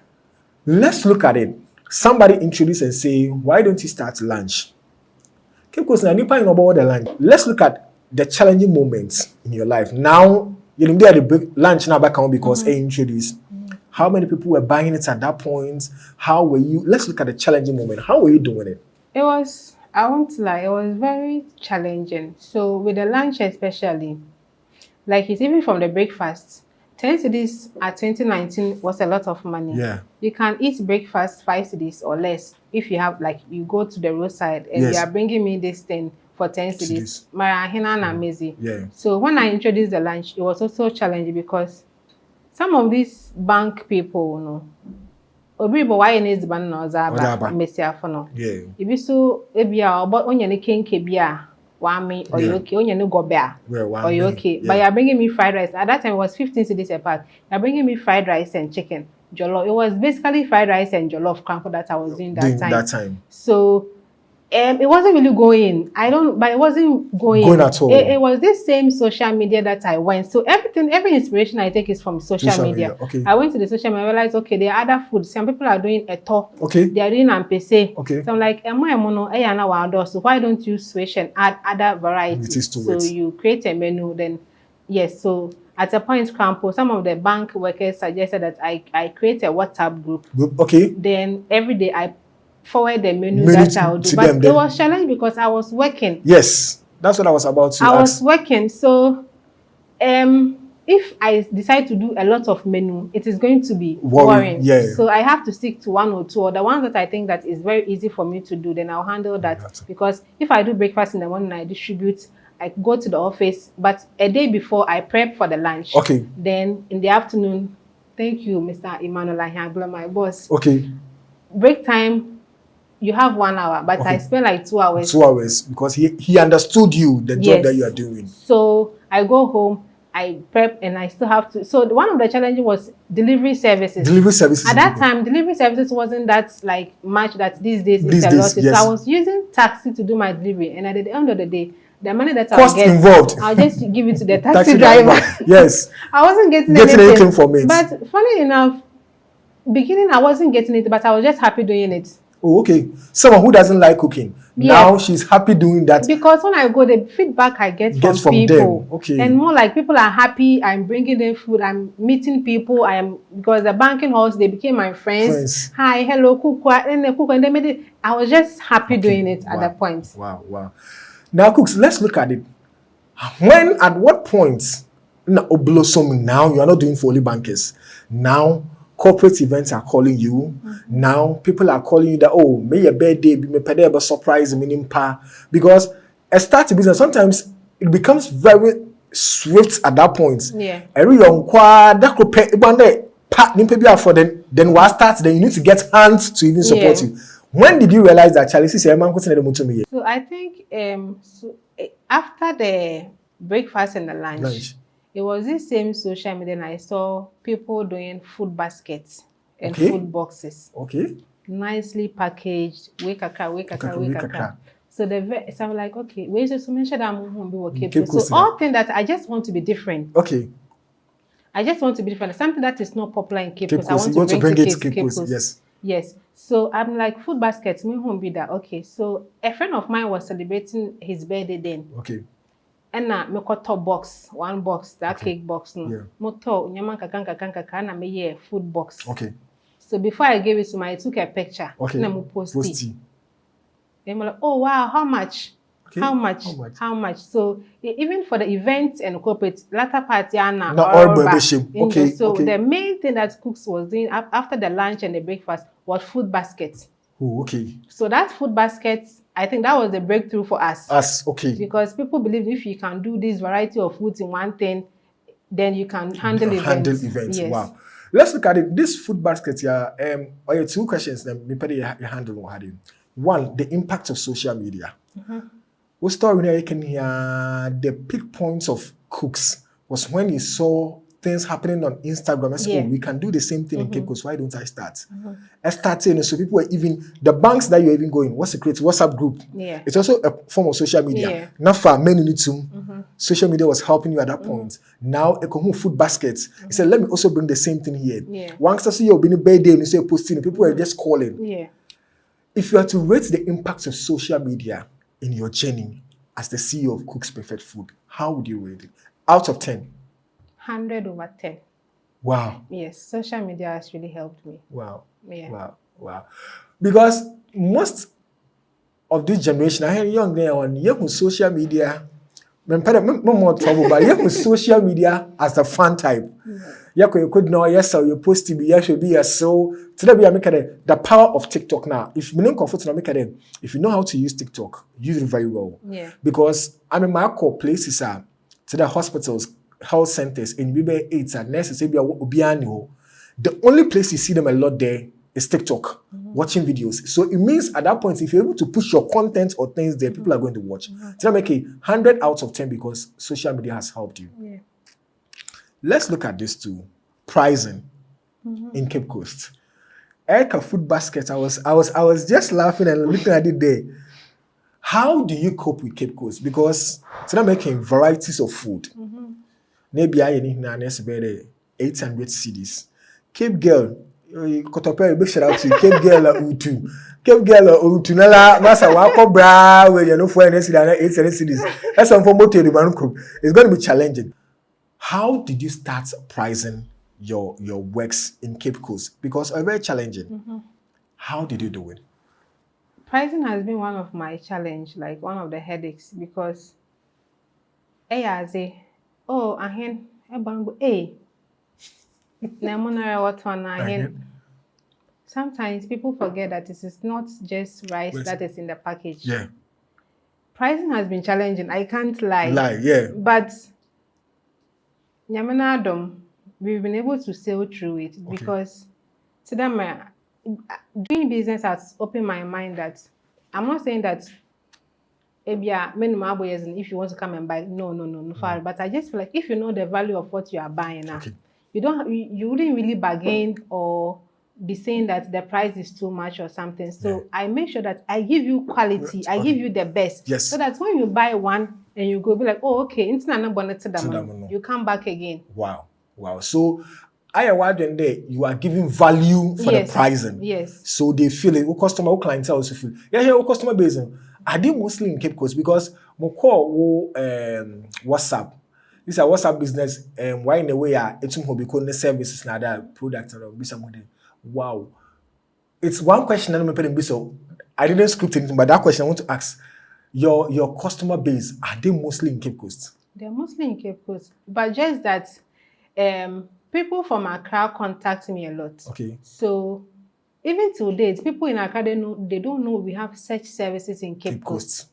Let's look at it. Somebody introduce and say, why don't you start lunch? Cape Coast, about the lunch. Let's look at the challenging moments in your life. Now, you know, the big lunch now back on because they introduced. How many people were buying it at that point? How were you? Let's look at the challenging moment. How were you doing it? It was, I won't lie, it was very challenging. So with the lunch especially, like it's even from the breakfast, 10 cedis at 2019 was a lot of money. Yeah. You can eat breakfast 5 cedis or less if you have, like, you go to the roadside and you are bringing me this thing for 10 cedis. Yeah. So when I introduced the lunch, it was also challenging because some of these bank people, you know, Obribo why needs banana zaba mesia for no. Yeah. Ibi so ebia but onye ne kenke bia wa me or you okay onye ne go bia or you okay. But you're bringing me fried rice. At that time it was 15 cedis a pack. You're bringing me fried rice and chicken jollof. It was basically fried rice and jollof crampo that I was doing that time. So it wasn't really going. But it wasn't going at all. It was this same social media that I went. So every inspiration I take is from social media. Okay. I went to the social media, I realized, okay, there are other foods. Some people are doing a talk. Okay. They are doing ampese. Okay. So I'm like, so why don't you switch and add other varieties? So you create a menu, then yes. So at a point, Crampo, some of the bank workers suggested that I create a WhatsApp group. Okay. Then every day I forward the menu that I would do. But it was challenging because I was working. Yes, that's what I was about to ask. I was working. So if I decide to do a lot of menu, it is going to be boring. Yeah. So I have to stick to one or two, or the ones that I think that is very easy for me to do, then I'll handle that. Because if I do breakfast in the morning, I distribute, I go to the office, but a day before I prep for the lunch. Okay. Then in the afternoon, thank you, Mr. Emmanuel Ahiagla, my boss. Okay. Break time, you have 1 hour, but I spent like 2 hours. 2 hours because he understood you, the job that you are doing. So I go home, I prep, and I still have to. So one of the challenges was delivery services. Delivery services. At that time, delivery services wasn't that like much that these days it's a lot. Yes. So I was using taxi to do my delivery, and at the end of the day, the money that Cost I'll get, involved. I'll just give it to the taxi driver. Yes. I wasn't getting anything from it. But funny enough, beginning I wasn't getting it, but I was just happy doing it. Oh, okay. Someone who doesn't like cooking. Yeah. Now she's happy doing that. Because when I go, the feedback I get from people. Them. Okay. And more like people are happy. I'm bringing them food. I'm meeting people. Because the banking halls, they became my friends. Hi, hello, Kukwa. And they made it. I was just happy doing it at that point. Wow. Now, Cooks, let's look at it. At what point, now you are not doing for only bankers. Now, corporate events are calling you. Now people are calling you that, oh, may your birthday be me surprise meaning pa. Because a start business, sometimes it becomes very swift at that point. Yeah. Every young quad that could pay one day part nimpe for then what starts, then you need to get hands to even support you. When did you realize that Charlie says man to me? So I think after the breakfast and the lunch, it was this same social media and I saw people doing food baskets and food boxes. Okay. Nicely packaged, wake a. So so I'm like, okay, where's the mention that I'm home be working? So all things that I just want to be different. Okay. I just want to be different. Something that is not popular in Cape Coast. I want to bring it to Cape Coast. Yes. Yes. So I'm like, food baskets, me home be that. Okay. So a friend of mine was celebrating his birthday then. Okay. And now me got top box, one box, that cake box. No. Yeah. Moto nyaman kakang na me ye food box. Okay. So before I gave it to my, I took a picture. Okay. And I posted. They're like, oh wow, how much? Okay. How much? So even for the events and corporate latter party, okay. So the main thing that Kuks was doing after the lunch and the breakfast was food baskets. Oh, okay. So that food baskets, I think that was the breakthrough for us. Okay. Because people believe if you can do this variety of foods in one thing, then you can handle events. Yes. Wow. Let's look at it. This food basket here. I have two questions. Then me put your handle on it. One, the impact of social media. What story you can hear? The peak points of Kuks was when you saw things happening on Instagram. I said, oh, we can do the same thing in Cape Coast. Why don't I start? I started, so people were even the banks that you're even going. What's the create WhatsApp group? Yeah, it's also a form of social media. Yeah. Not for many need to. Social media was helping you at that point. Now, a food baskets. He said, let me also bring the same thing here. Yeah. Once I see you being a birthday and you say posting, people are just calling. Yeah. If you are to rate the impact of social media in your journey as the CEO of Kuks Perfect Food, how would you rate it? Out of 10? 100 over 10. Wow. Yes, social media has really helped me. Wow. Yeah. Wow. Because most of this generation, I hear young there on young social media, more trouble, but young social media as the fun type. You could know, yes, so you post to be, you should be so. Today we are making the power of TikTok now. If you don't comfort make it, if you know how to use TikTok, use it very well. Yeah. Because I mean, my core places are to the hospitals, health centers, in BB AIDS and nurses. The only place you see them a lot there is TikTok, watching videos. So it means at that point, if you're able to push your content or things there, people are going to watch. So I make a 100 out of 10 because social media has helped you. Yeah. Let's look at this too. Pricing in Cape Coast. Eka food basket. I was just laughing and looking at it there. How do you cope with Cape Coast? Because today I'm making varieties of food. Maybe I need 800 cedis. Cape Girl, Kotope, big shout out to Cape Girl Utu. Cape Girl Utu nala masa wako bra we you know for 800 cedis. That's some for motor the man group. It's going to be challenging. How did you start pricing your works in Cape Coast? Because it's very challenging. How did you do it? Pricing has been one of my challenge, like one of the headaches, because sometimes people forget that this is not just rice that is in the package. Yeah. Pricing has been challenging. I can't lie. Yeah. But Nyamanadom, we've been able to sail through it because to them, doing business has opened my mind that I'm not saying that if you want to come and buy, no. But I just feel like if you know the value of what you are buying now, you wouldn't really bargain or be saying that the price is too much or something. So I make sure that I give you quality, I give you the best. Yes. So that when you buy one and you go be like, oh, okay, you come back again. Wow. So you are giving value for the pricing. Yes. So they feel it. Customer, clientele also feel. Yeah, customer base. Are they mostly in Cape Coast? Because Moko WhatsApp. This is a WhatsApp business. Why in a way it's the services and other products and wow. It's one question I didn't script anything, but that question I want to ask. Your customer base, are they mostly in Cape Coast? They're mostly in Cape Coast. But just that people from Accra contact me a lot. Okay. So even till date, people in Accra they don't know we have such services in Cape Coast.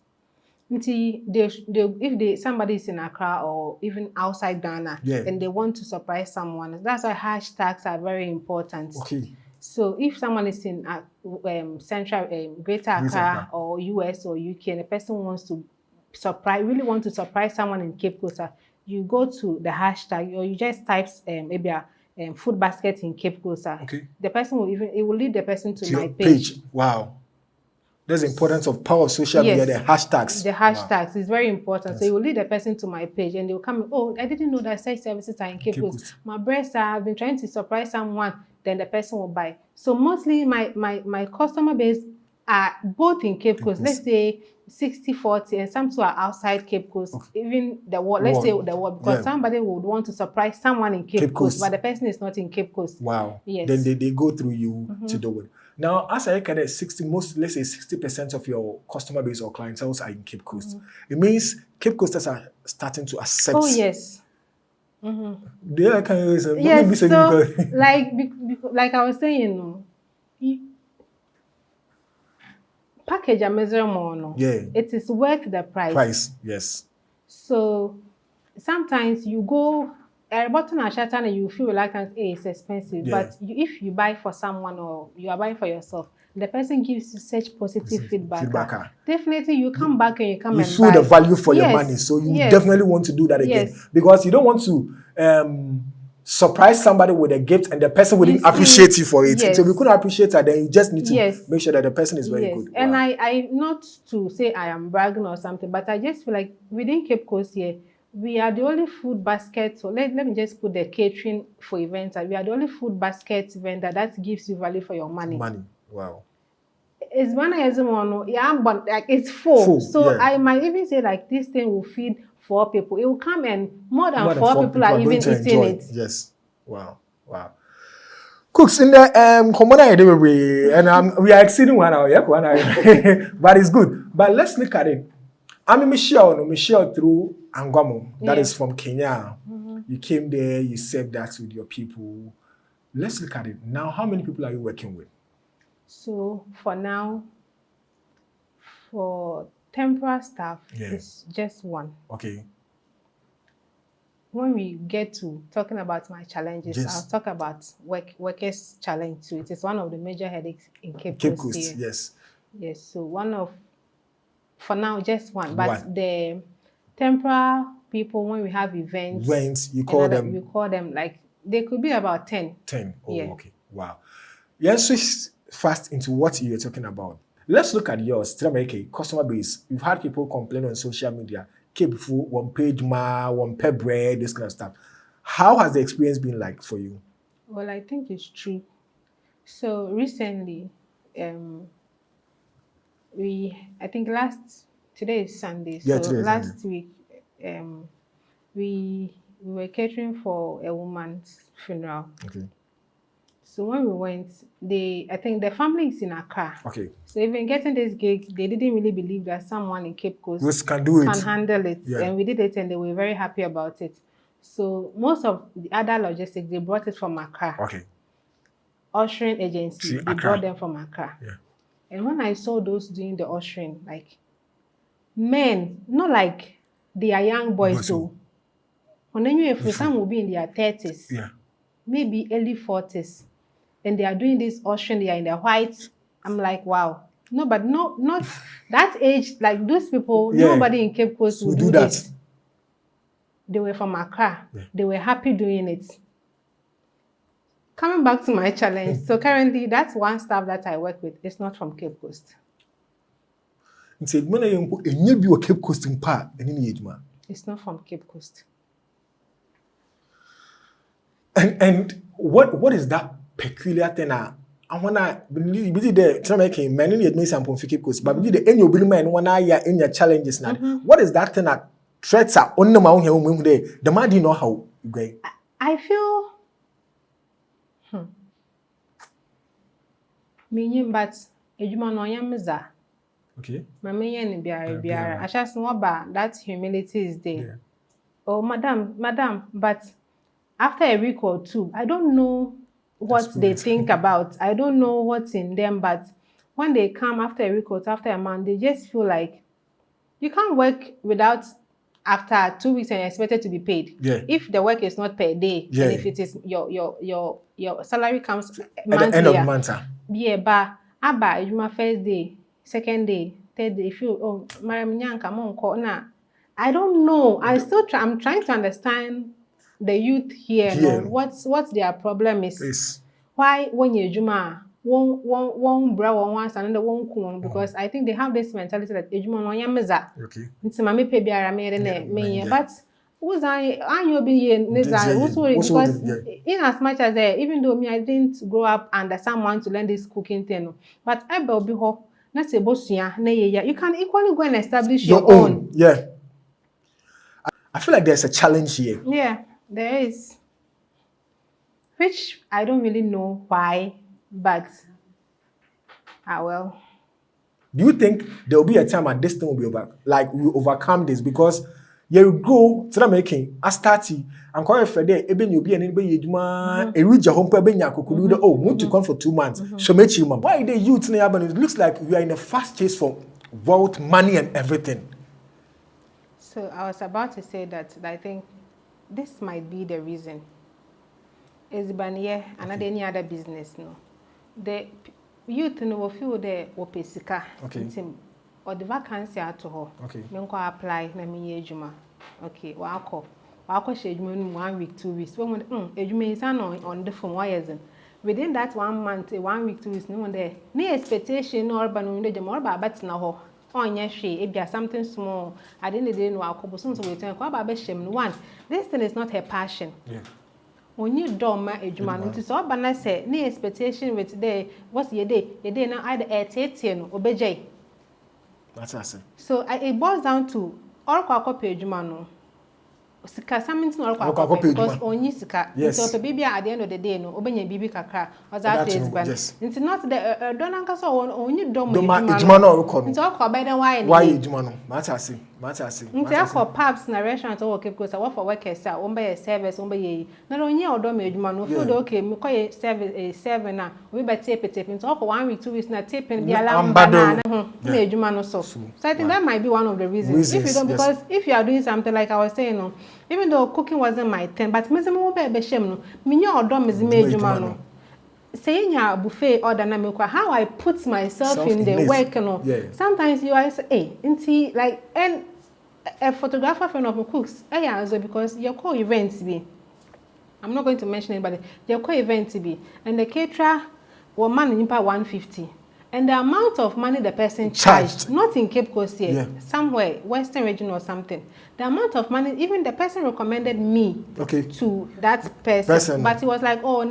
If somebody is in Accra or even outside Ghana, and they want to surprise someone, that's why hashtags are very important. Okay. So if someone is in Central, Greater Accra or US or UK, and the person wants to really want to surprise someone in Cape Coast, you go to the hashtag, or you just type maybe a food basket in Cape Coast. Okay. The person will it will lead the person to my page. Wow. There's the importance of power of social media, the hashtags. The hashtags is very important. So you will lead the person to my page and they will come, oh, I didn't know that sex services are in Cape Coast. My breasts have been trying to surprise someone, then the person will buy. So mostly my customer base are both in Cape Coast. Let's say 60-40, and some two are outside Cape Coast. Even the world, let's say the world, because somebody would want to surprise someone in Cape Coast, but the person is not in Cape Coast. Wow. Yes. Then they go through you to do it. Now, as I look at it, let's say 60% of your customer base or clientele are in Cape Coast. It means Cape Coasters are starting to accept. Oh yes. Yes, so like I was saying, package a measure more. It is worth the price. Yes. So sometimes you go button and shirt and you feel reluctant, it's expensive. But if you buy for someone or you are buying for yourself, the person gives you such positive feedback. Definitely you come back and you come and feel the value for your money. So you definitely want to do that again. Because you don't want to surprise somebody with a gift and the person wouldn't appreciate you for it. So we couldn't appreciate her, then you just need to make sure that the person is very good. And I not to say I am bragging or something, but I just feel like within Cape Coast here, we are the only food basket. So let me just put the catering for events. We are the only food basket vendor that gives you value for your money. Wow. It's one but like it's full. So I might even say like this thing will feed 4 people. It will come and more than 4 people are even eating it. Yes. Wow. Cooks in the common and we are exceeding 1 hour, but it's good. But let's look at it. I'm Michelle through Angwamo, that is from Kenya. You came there, you served that with your people. Let's look at it. Now, how many people are you working with? So, for now, for temporary staff, it's just 1. Okay. When we get to talking about my challenges, I'll talk about workers' challenge too. It is one of the major headaches in Cape Coast here. Yes, so for now, just 1. But the temporary people, when we have events, you call them? We call them like, they could be about 10. 10, okay. Wow. Let's switch fast into what you're talking about. Let's look at yours, customer base. You've had people complain on social media, keep food, 1 page ma, 1 pay bread, this kind of stuff. How has the experience been like for you? Well, I think it's true. So recently, I think today is Sunday. So last week, we were catering for a woman's funeral. Okay. So when we went, I think the family is in Accra. Okay. So even getting this gig, they didn't really believe that someone in Cape Coast can handle it. And we did it and they were very happy about it. So most of the other logistics, they brought it from Accra. Okay. Ushering agency, they brought them from Accra. And when I saw those doing the ushering, like men, not like they are young boys though. When if some will be in their 30s, maybe early 40s, and they are doing this ushering, they are in their whites. I'm like, wow. No, but not that age, like those people, nobody in Cape Coast would do that. They were from Accra. They were happy doing it. Coming back to my challenge, so currently that's 1 staff that I work with. It's not from Cape Coast. It's not from Cape Coast. And what is that peculiar thing? I wanna believe the making many need me some Cape Coast, but the any obi man wanna in your challenges now. What is that thing that threats are on the mount here? The man didn't know how you go. I feel meaning, but ejuma no yamiza. Okay. My main biara. I just know about that humility is there. Oh, madam, but after a week or 2, I don't know what they think about. I don't know what's in them, but when they come after a week or 2, after a month, they just feel like you can't work without after 2 weeks and you're expected to be paid. Yeah. If the work is not per day, Yeah. and if it is your salary comes At monthly, the end of the month. yeah, but aba you my first day, second day, third day. If you Mariam Nyanka monko na, I don't know. I'm trying to understand the youth here. No, what's their problem is. Please. Why when you juma one bra one once and then one kun, because I think they have this mentality that ejuma no yameza. Okay. It's mama pay biara me but who's I you be here because in as much as even though me I didn't grow up under someone to learn this cooking thing, but I will be ho na se bosua na ye you can equally go and establish your own. Yeah. I feel like there's a challenge here. Yeah, there is. Which I don't really know why, but well. Do you think there will be a time and this thing will be over? Like we overcome this because you go to the making a starty and call for there, even you be an anybody a reach a home per benyaku oh, want to come for 2 months. So make you why the youth in the it looks like we are in a fast chase for wealth, money, and everything. So I was about to say that I think this might be the reason. Is baniye another any other business no. The youth no will feel the opesika. Okay. Or the vacancy at her. Okay. Me go apply na me ejuma. Okay, wako she ejuma 1 week 2 weeks. When ejuma is on the phone wires. Within that 1 month, 1 week 2 weeks, no one there. Ni expectation or banu the jama ba bat na ho. Onya hwe e bia something small. I didn't know wako so we turn kwa ba be shem one. This thing is not her passion. Yeah. When you don't ma ejuma no to so ba na say ni expectation with there what's your day na either 80 no obejai. That's us. So it boils down to all kwa ejuma no. Sika something no kwa because onyi sika. So baby at the end of the day no obenya bibi kakra was that is ban. It's not the don anka so onyi dom ejuma no ko no. It's all kwa by then why ejuma no. Matter say. It's all pubs na restaurant or Cape Coast what for workers are on by service on by na onyi odom ejuma no feel okay me call service 7 na we be tape it's all for 1 week 2 weeks na taping the alarm banana na ejuma no so I think that might be one of the reasons. If you don't because if you are doing something like I was saying no, even though cooking wasn't my thing, but me mo be shem no, me nya odom me ejuma no. Saying ya buffet order na me kwa how I put myself in the work no. Sometimes you are say, inti like and a photographer friend of Cooks, because your core events be. I'm not going to mention anybody. Your core events be, and the caterer will man in 150. And the amount of money the person charged, not in Cape Coast here, somewhere, Western region or something. The amount of money, even the person recommended me to that person. But he was like, oh,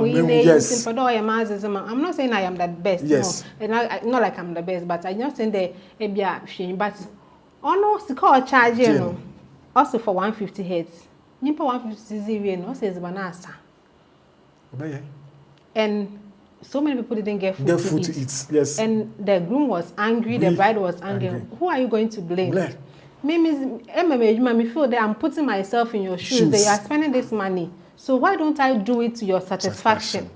yes. I'm not saying I am the best. Yes. No, not like I'm the best, but I'm not saying but no, sika charge no. Also for 150 heads. Nimpa 150 zero no says banasa. And so many people didn't get food to eat. Yes. And the groom was angry, the bride was angry. Who are you going to blame? Me feel that I'm putting myself in your shoes. That you are spending this money. So why don't I do it to your satisfaction?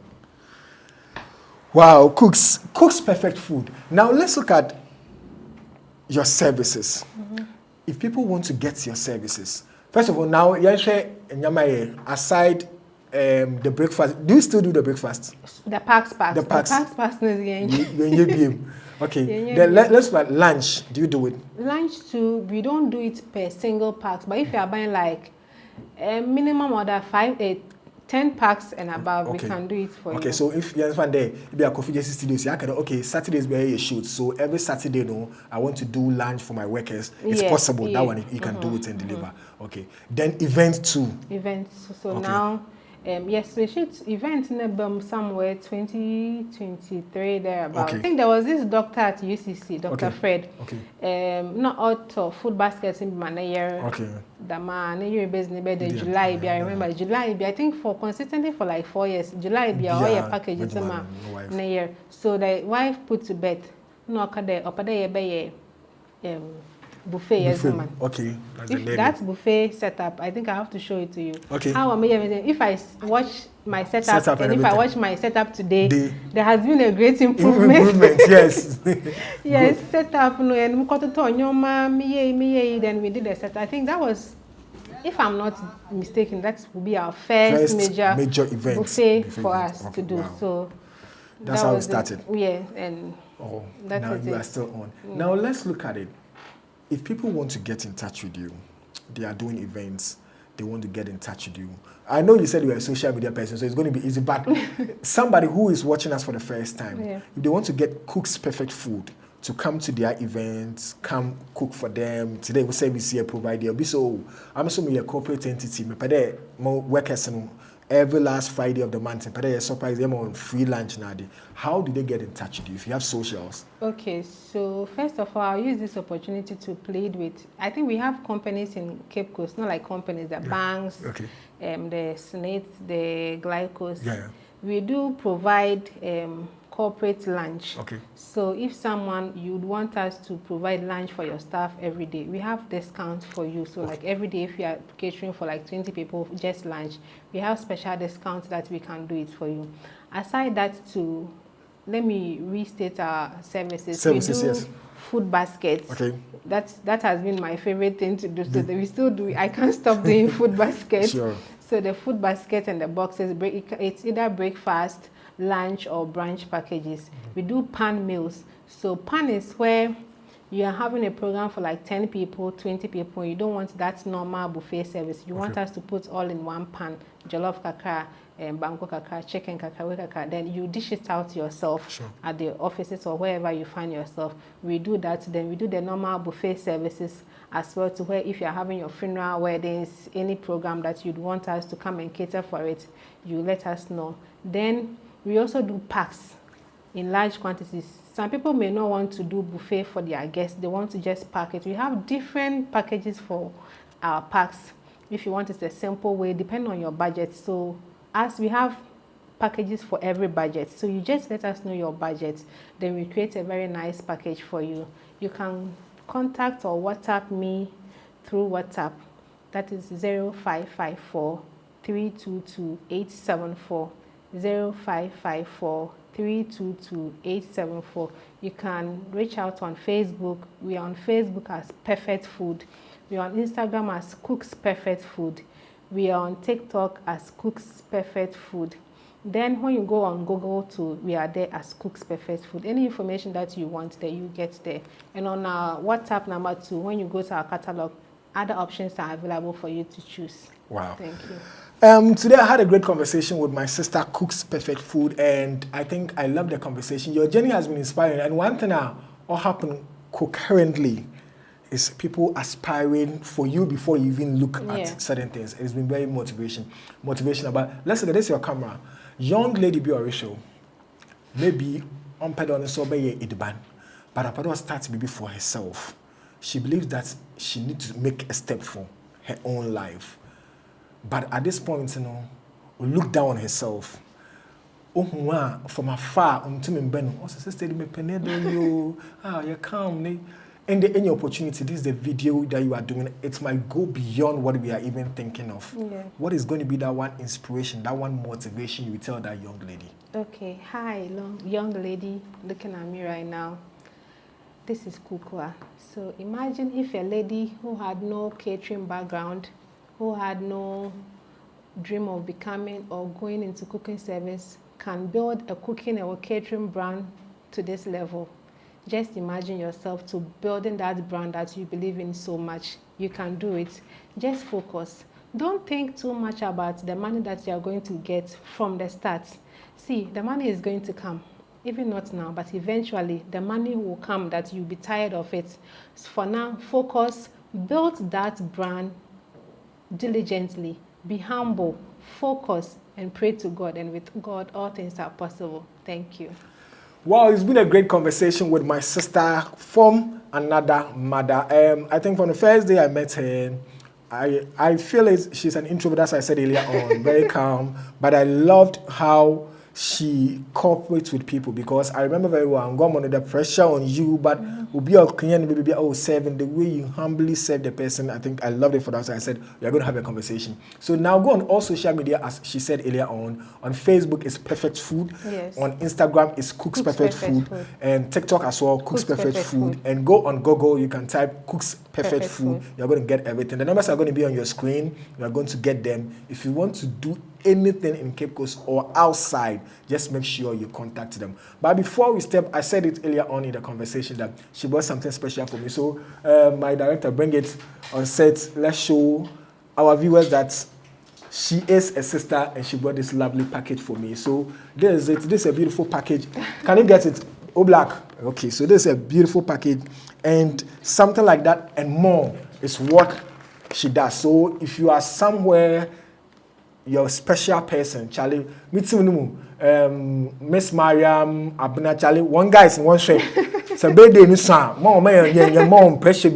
Wow, Cooks perfect food. Now let's look at your services. If people want to get your services, first of all, now aside the breakfast, do you still do the breakfast? The packs pass. The packs pass okay. Then let's look at lunch. Do you do it? Lunch too. We don't do it per single pack, but if you are buying like a minimum order 10 packs and above, we can do it for you. Okay, so if you understand there, if you are Kofyjesse studios, you can Saturdays where you shoot. So every Saturday, I want to do lunch for my workers. It's possible that one you can do it and deliver. Okay. Then events too. Events. So now. Yes, we should event in a somewhere 2023 there about. I think there was this doctor at UCC, Dr. Fred. Not out of food baskets in my year. The man year business in July. I remember July. I think for consistently for like 4 years. July be all your packages in a year. So the wife put to bed. No, up there be buffet, yes, man. Okay. If that buffet setup, I think I have to show it to you. Okay. How am I? If I watch my setup and if I watch my setup today, there has been a great improvement. Yes. Yes, setup. No, and then we did the setup. I think that was, if I'm not mistaken, that will be our first major event buffet for us to do. Wow. So that's how it started. Yeah, and now you are still on. Now let's look at it. If people want to get in touch with you, they are doing events, they want to get in touch with you. I know you said you are a social media person, so it's going to be easy, but somebody who is watching us for the first time, if they want to get Kuks Perfect Food to come to their events, come cook for them, today we say we see a provider. So I'm assuming a corporate entity, but more workers every last Friday of the month, but they surprise them on free lunch now. How do they get in touch with you if you have socials? Okay, so first of all, I'll use this opportunity to plead with, I think we have companies in Cape Coast, not like companies, the banks, the SNET, the Glycos. We do provide corporate lunch. So if someone, you'd want us to provide lunch for your staff every day, we have discounts for you. So like every day, if you are catering for like 20 people, just lunch, we have special discounts that we can do it for you. Aside that too, let me restate our services. We do food baskets. That has been my favorite thing to do. So we still do, I can't stop doing food baskets. So the food basket and the boxes, it's either breakfast, lunch or brunch packages. We do pan meals. So pan is where you are having a program for like 10 people, 20 people. You don't want that normal buffet service. You want us to put all in one pan, jollof kakra, bango kakra, chicken kakra, kakra. Then you dish it out yourself at the offices or wherever you find yourself. We do that. Then we do the normal buffet services as well, to where if you're having your funeral, weddings, any program that you'd want us to come and cater for it, you let us know. Then we also do packs in large quantities. Some people may not want to do buffet for their guests. They want to just pack it. We have different packages for our packs. If you want it a simple way, depending on your budget. So as we have packages for every budget. So you just let us know your budget. Then we create a very nice package for you. You can contact or WhatsApp me through WhatsApp. That is 0554 322 874. 0554 322 874. You can reach out on Facebook. We are on Facebook as Perfect Food. We are on Instagram as Kuks Perfect Food. We are on TikTok as Kuks Perfect Food. Then when you go on Google too, we are there as Kuks Perfect Food. Any information that you want there, you get there. And on our WhatsApp number too, when you go to our catalog, other options are available for you to choose. Wow. Thank you. Today I had a great conversation with my sister, Kuks Perfect Food, and I think I love the conversation. Your journey has been inspiring, and one thing that all happened concurrently is people aspiring for you before you even look at certain things. It's been very motivational. But let's say that this is your camera. Young lady be show. Maybe on pedal so be it ban. But a pedal starts maybe for herself. She believes that she needs to make a step for her own life. But at this point, you know, look down on herself. From afar, you come. And any opportunity, this is the video that you are doing. It might go beyond what we are even thinking of. What is going to be that one inspiration, that one motivation you will tell that young lady? Okay, hi, young lady looking at me right now. This is Kukua. So imagine if a lady who had no catering background, who had no dream of becoming or going into cooking service, can build a cooking or catering brand to this level. Just imagine yourself to building that brand that you believe in so much. You can do it. Just focus. Don't think too much about the money that you are going to get from the start. See, the money is going to come. Even not now, but eventually the money will come that you'll be tired of it. So for now, focus, build that brand diligently, be humble, focus, and pray to God. And with God, all things are possible. Thank you. Wow, it's been a great conversation with my sister from another mother. I think from the first day I met her, I feel she's an introvert, as I said earlier on, very calm. But I loved how she cooperates with people, because I remember very well, I'm going under the pressure on you, but will be a client, maybe serving the way you humbly serve the person. I think I loved it for that. So I said, we are going to have a conversation. So now go on all social media, as she said earlier on Facebook is Perfect Food. Yes. On Instagram is Kuks Perfect Food. And TikTok as well, Kuks Perfect Food. And go on Google, you can type Kuks Perfect Food. You're going to get everything. The numbers are going to be on your screen. You are going to get them. If you want to do anything in Cape Coast or outside, just make sure you contact them. But before we step, I said it earlier on in the conversation that she bought something special for me. So my director, bring it on set. Let's show our viewers that she is a sister and she brought this lovely package for me. So this is it. This is a beautiful package. Can you get it? Oh, black. Okay, so this is a beautiful package, and something like that and more is what she does. So if you are somewhere, your special person, Charlie, Miss Mariam, Abuna, Charlie, one guy is in one shape. It's a birthday, Miss Sam. Mom, your mom, pressure,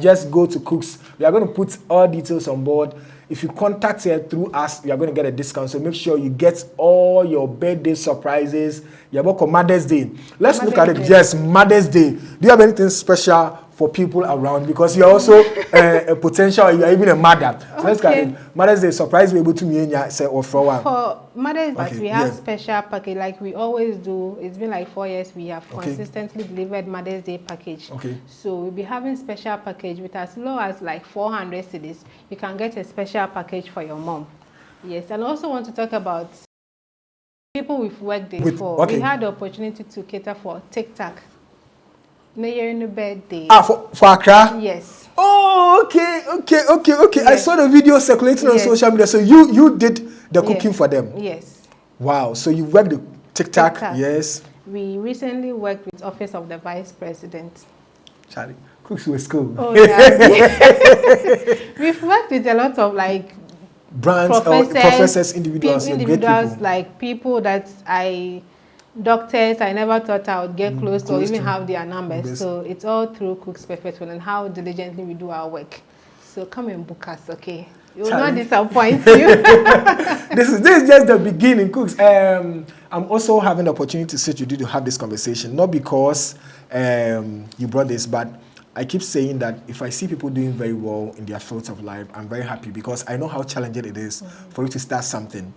just go to Kuks. We are going to put all details on board. If you contact her through us, you are going to get a discount. So make sure you get all your birthday surprises. You're about Mother's Day. Let's look at it. Yes, Mother's Day. Do you have anything special for people around? Because you're also a potential, you're even a mother. So let's look at it. Mother's Day surprise we able to me and say or for one. For Mother's Day, we have special package like we always do. It's been like 4 years we have consistently delivered Mother's Day package. So we'll be having special package with as low as like 400 cedis. You can get a special package for your mom. Yes, and I also want to talk about people we've worked with before. We had the opportunity to cater for TikTok. Mayor in the birthday. For Accra? Yes. Oh, okay. Yes. I saw the video circulating on social media. So you did the cooking for them? Yes. Wow. So you worked the TikTok? Yes. We recently worked with Office of the Vice President. Charlie, Kuks was cool. Oh, yeah. We've worked with a lot of like brands, professors, individuals, like people that doctors, I never thought I would get close to or even have their numbers. So it's all through Kuks Perfect Food and how diligently we do our work. So come and book us, okay? It will not disappoint you. This is just the beginning, Kuks. I'm also having the opportunity to sit with you to have this conversation, not because you brought this, but I keep saying that if I see people doing very well in their fields of life, I'm very happy because I know how challenging it is for you to start something.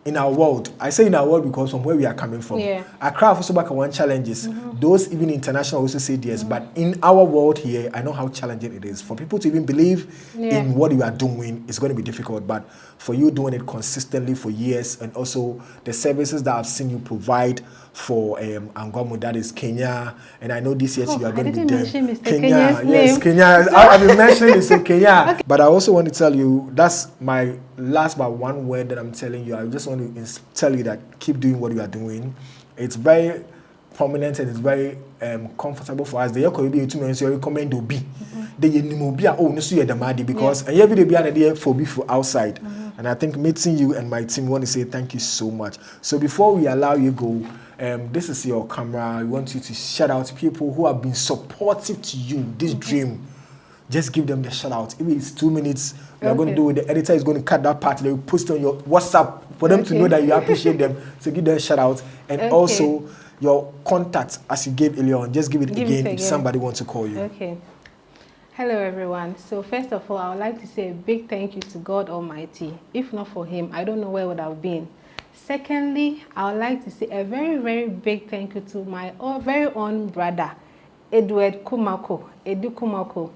In our world, I say in our world because from where we are coming from, Accra also back one challenges. Those even international also say yes, but in our world here, I know how challenging it is for people to even believe in what you are doing. It's going to be difficult, but for you doing it consistently for years, and also the services that I've seen you provide for Angomu, that is Kenya, and I know this year you are going to be there. Kenya, yes, Kenya. I've been mentioning this in Kenya, but I also want to tell you that's my last but one word that I'm telling you. I just want to tell you that keep doing what you are doing. It's very prominent and it's very comfortable for us. The could be able to recommend to be the because and every day be an for outside. And I think meeting you and my team want to say thank you so much. So before we allow you go, this is your camera. I want you to shout out people who have been supportive to you, this dream. Just give them the shout out. If it's 2 minutes, we are going to do it. The editor is going to cut that part. They will post on your WhatsApp for them to know that you appreciate them. So give them a shout out. And also your contact, as you gave earlier on, just give it again if somebody wants to call you. Okay. Hello, everyone. So first of all, I would like to say a big thank you to God Almighty. If not for Him, I don't know where I would have been. Secondly, I would like to say a very, very big thank you to my very own brother, Edu Kumako.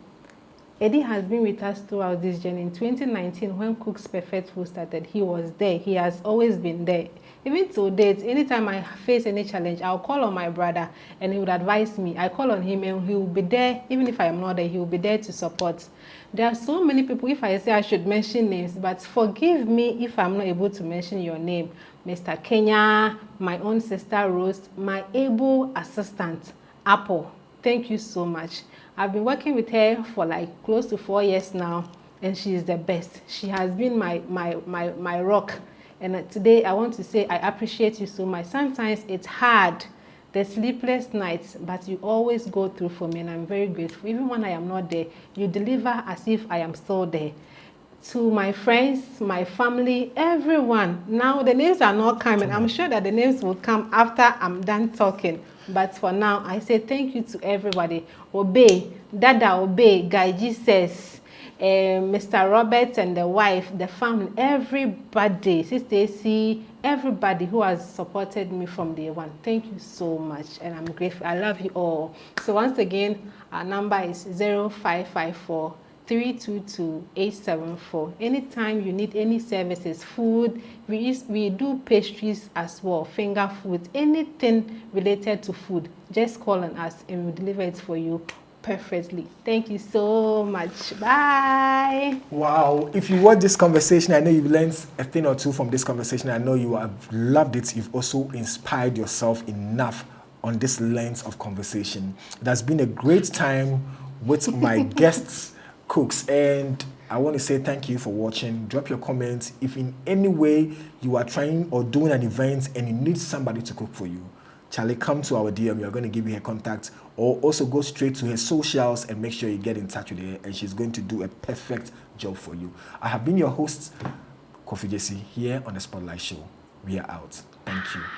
Eddie has been with us throughout this journey. In 2019, when Kuks Perfect Food started, he was there. He has always been there. Even to date, anytime I face any challenge, I'll call on my brother and he would advise me. I call on him and he will be there. Even if I am not there, he will be there to support. There are so many people, if I say I should mention names, but forgive me if I'm not able to mention your name. Mr. Kenya, my own sister Rose, my able assistant, Apple. Thank you so much. I've been working with her for like close to 4 years now, and she is the best. She has been my rock. And today I want to say I appreciate you so much. Sometimes it's hard, the sleepless nights, but you always go through for me, and I'm very grateful. Even when I am not there, you deliver as if I am still there. to my friends, my family, everyone. Now the names are not coming. I'm sure that the names will come after I'm done talking. But for now, I say thank you to everybody. Obey, Dada Obey, Guy Jesus, Mr. Robert and the wife, the family, everybody, Sister C, everybody who has supported me from day one. Thank you so much, and I'm grateful. I love you all. So once again, our number is 0554 322-874. Anytime you need any services, food, we do pastries as well, finger food, anything related to food, just call on us and we'll deliver it for you perfectly. Thank you so much. Bye. Wow. If you watch this conversation, I know you've learned a thing or two from this conversation. I know you have loved it. You've also inspired yourself enough on this lens of conversation. It has been a great time with my guests, Kuks, and I want to say thank you for watching. Drop your comments. If in any way you are trying or doing an event and you need somebody to cook for you, Charlie, come to our DM. We are going to give you her contact, or also go straight to her socials and make sure you get in touch with her, and she's going to do a perfect job for you. I have been your host, Kofyjesse, here on the Spotlight Show. We are out. Thank you.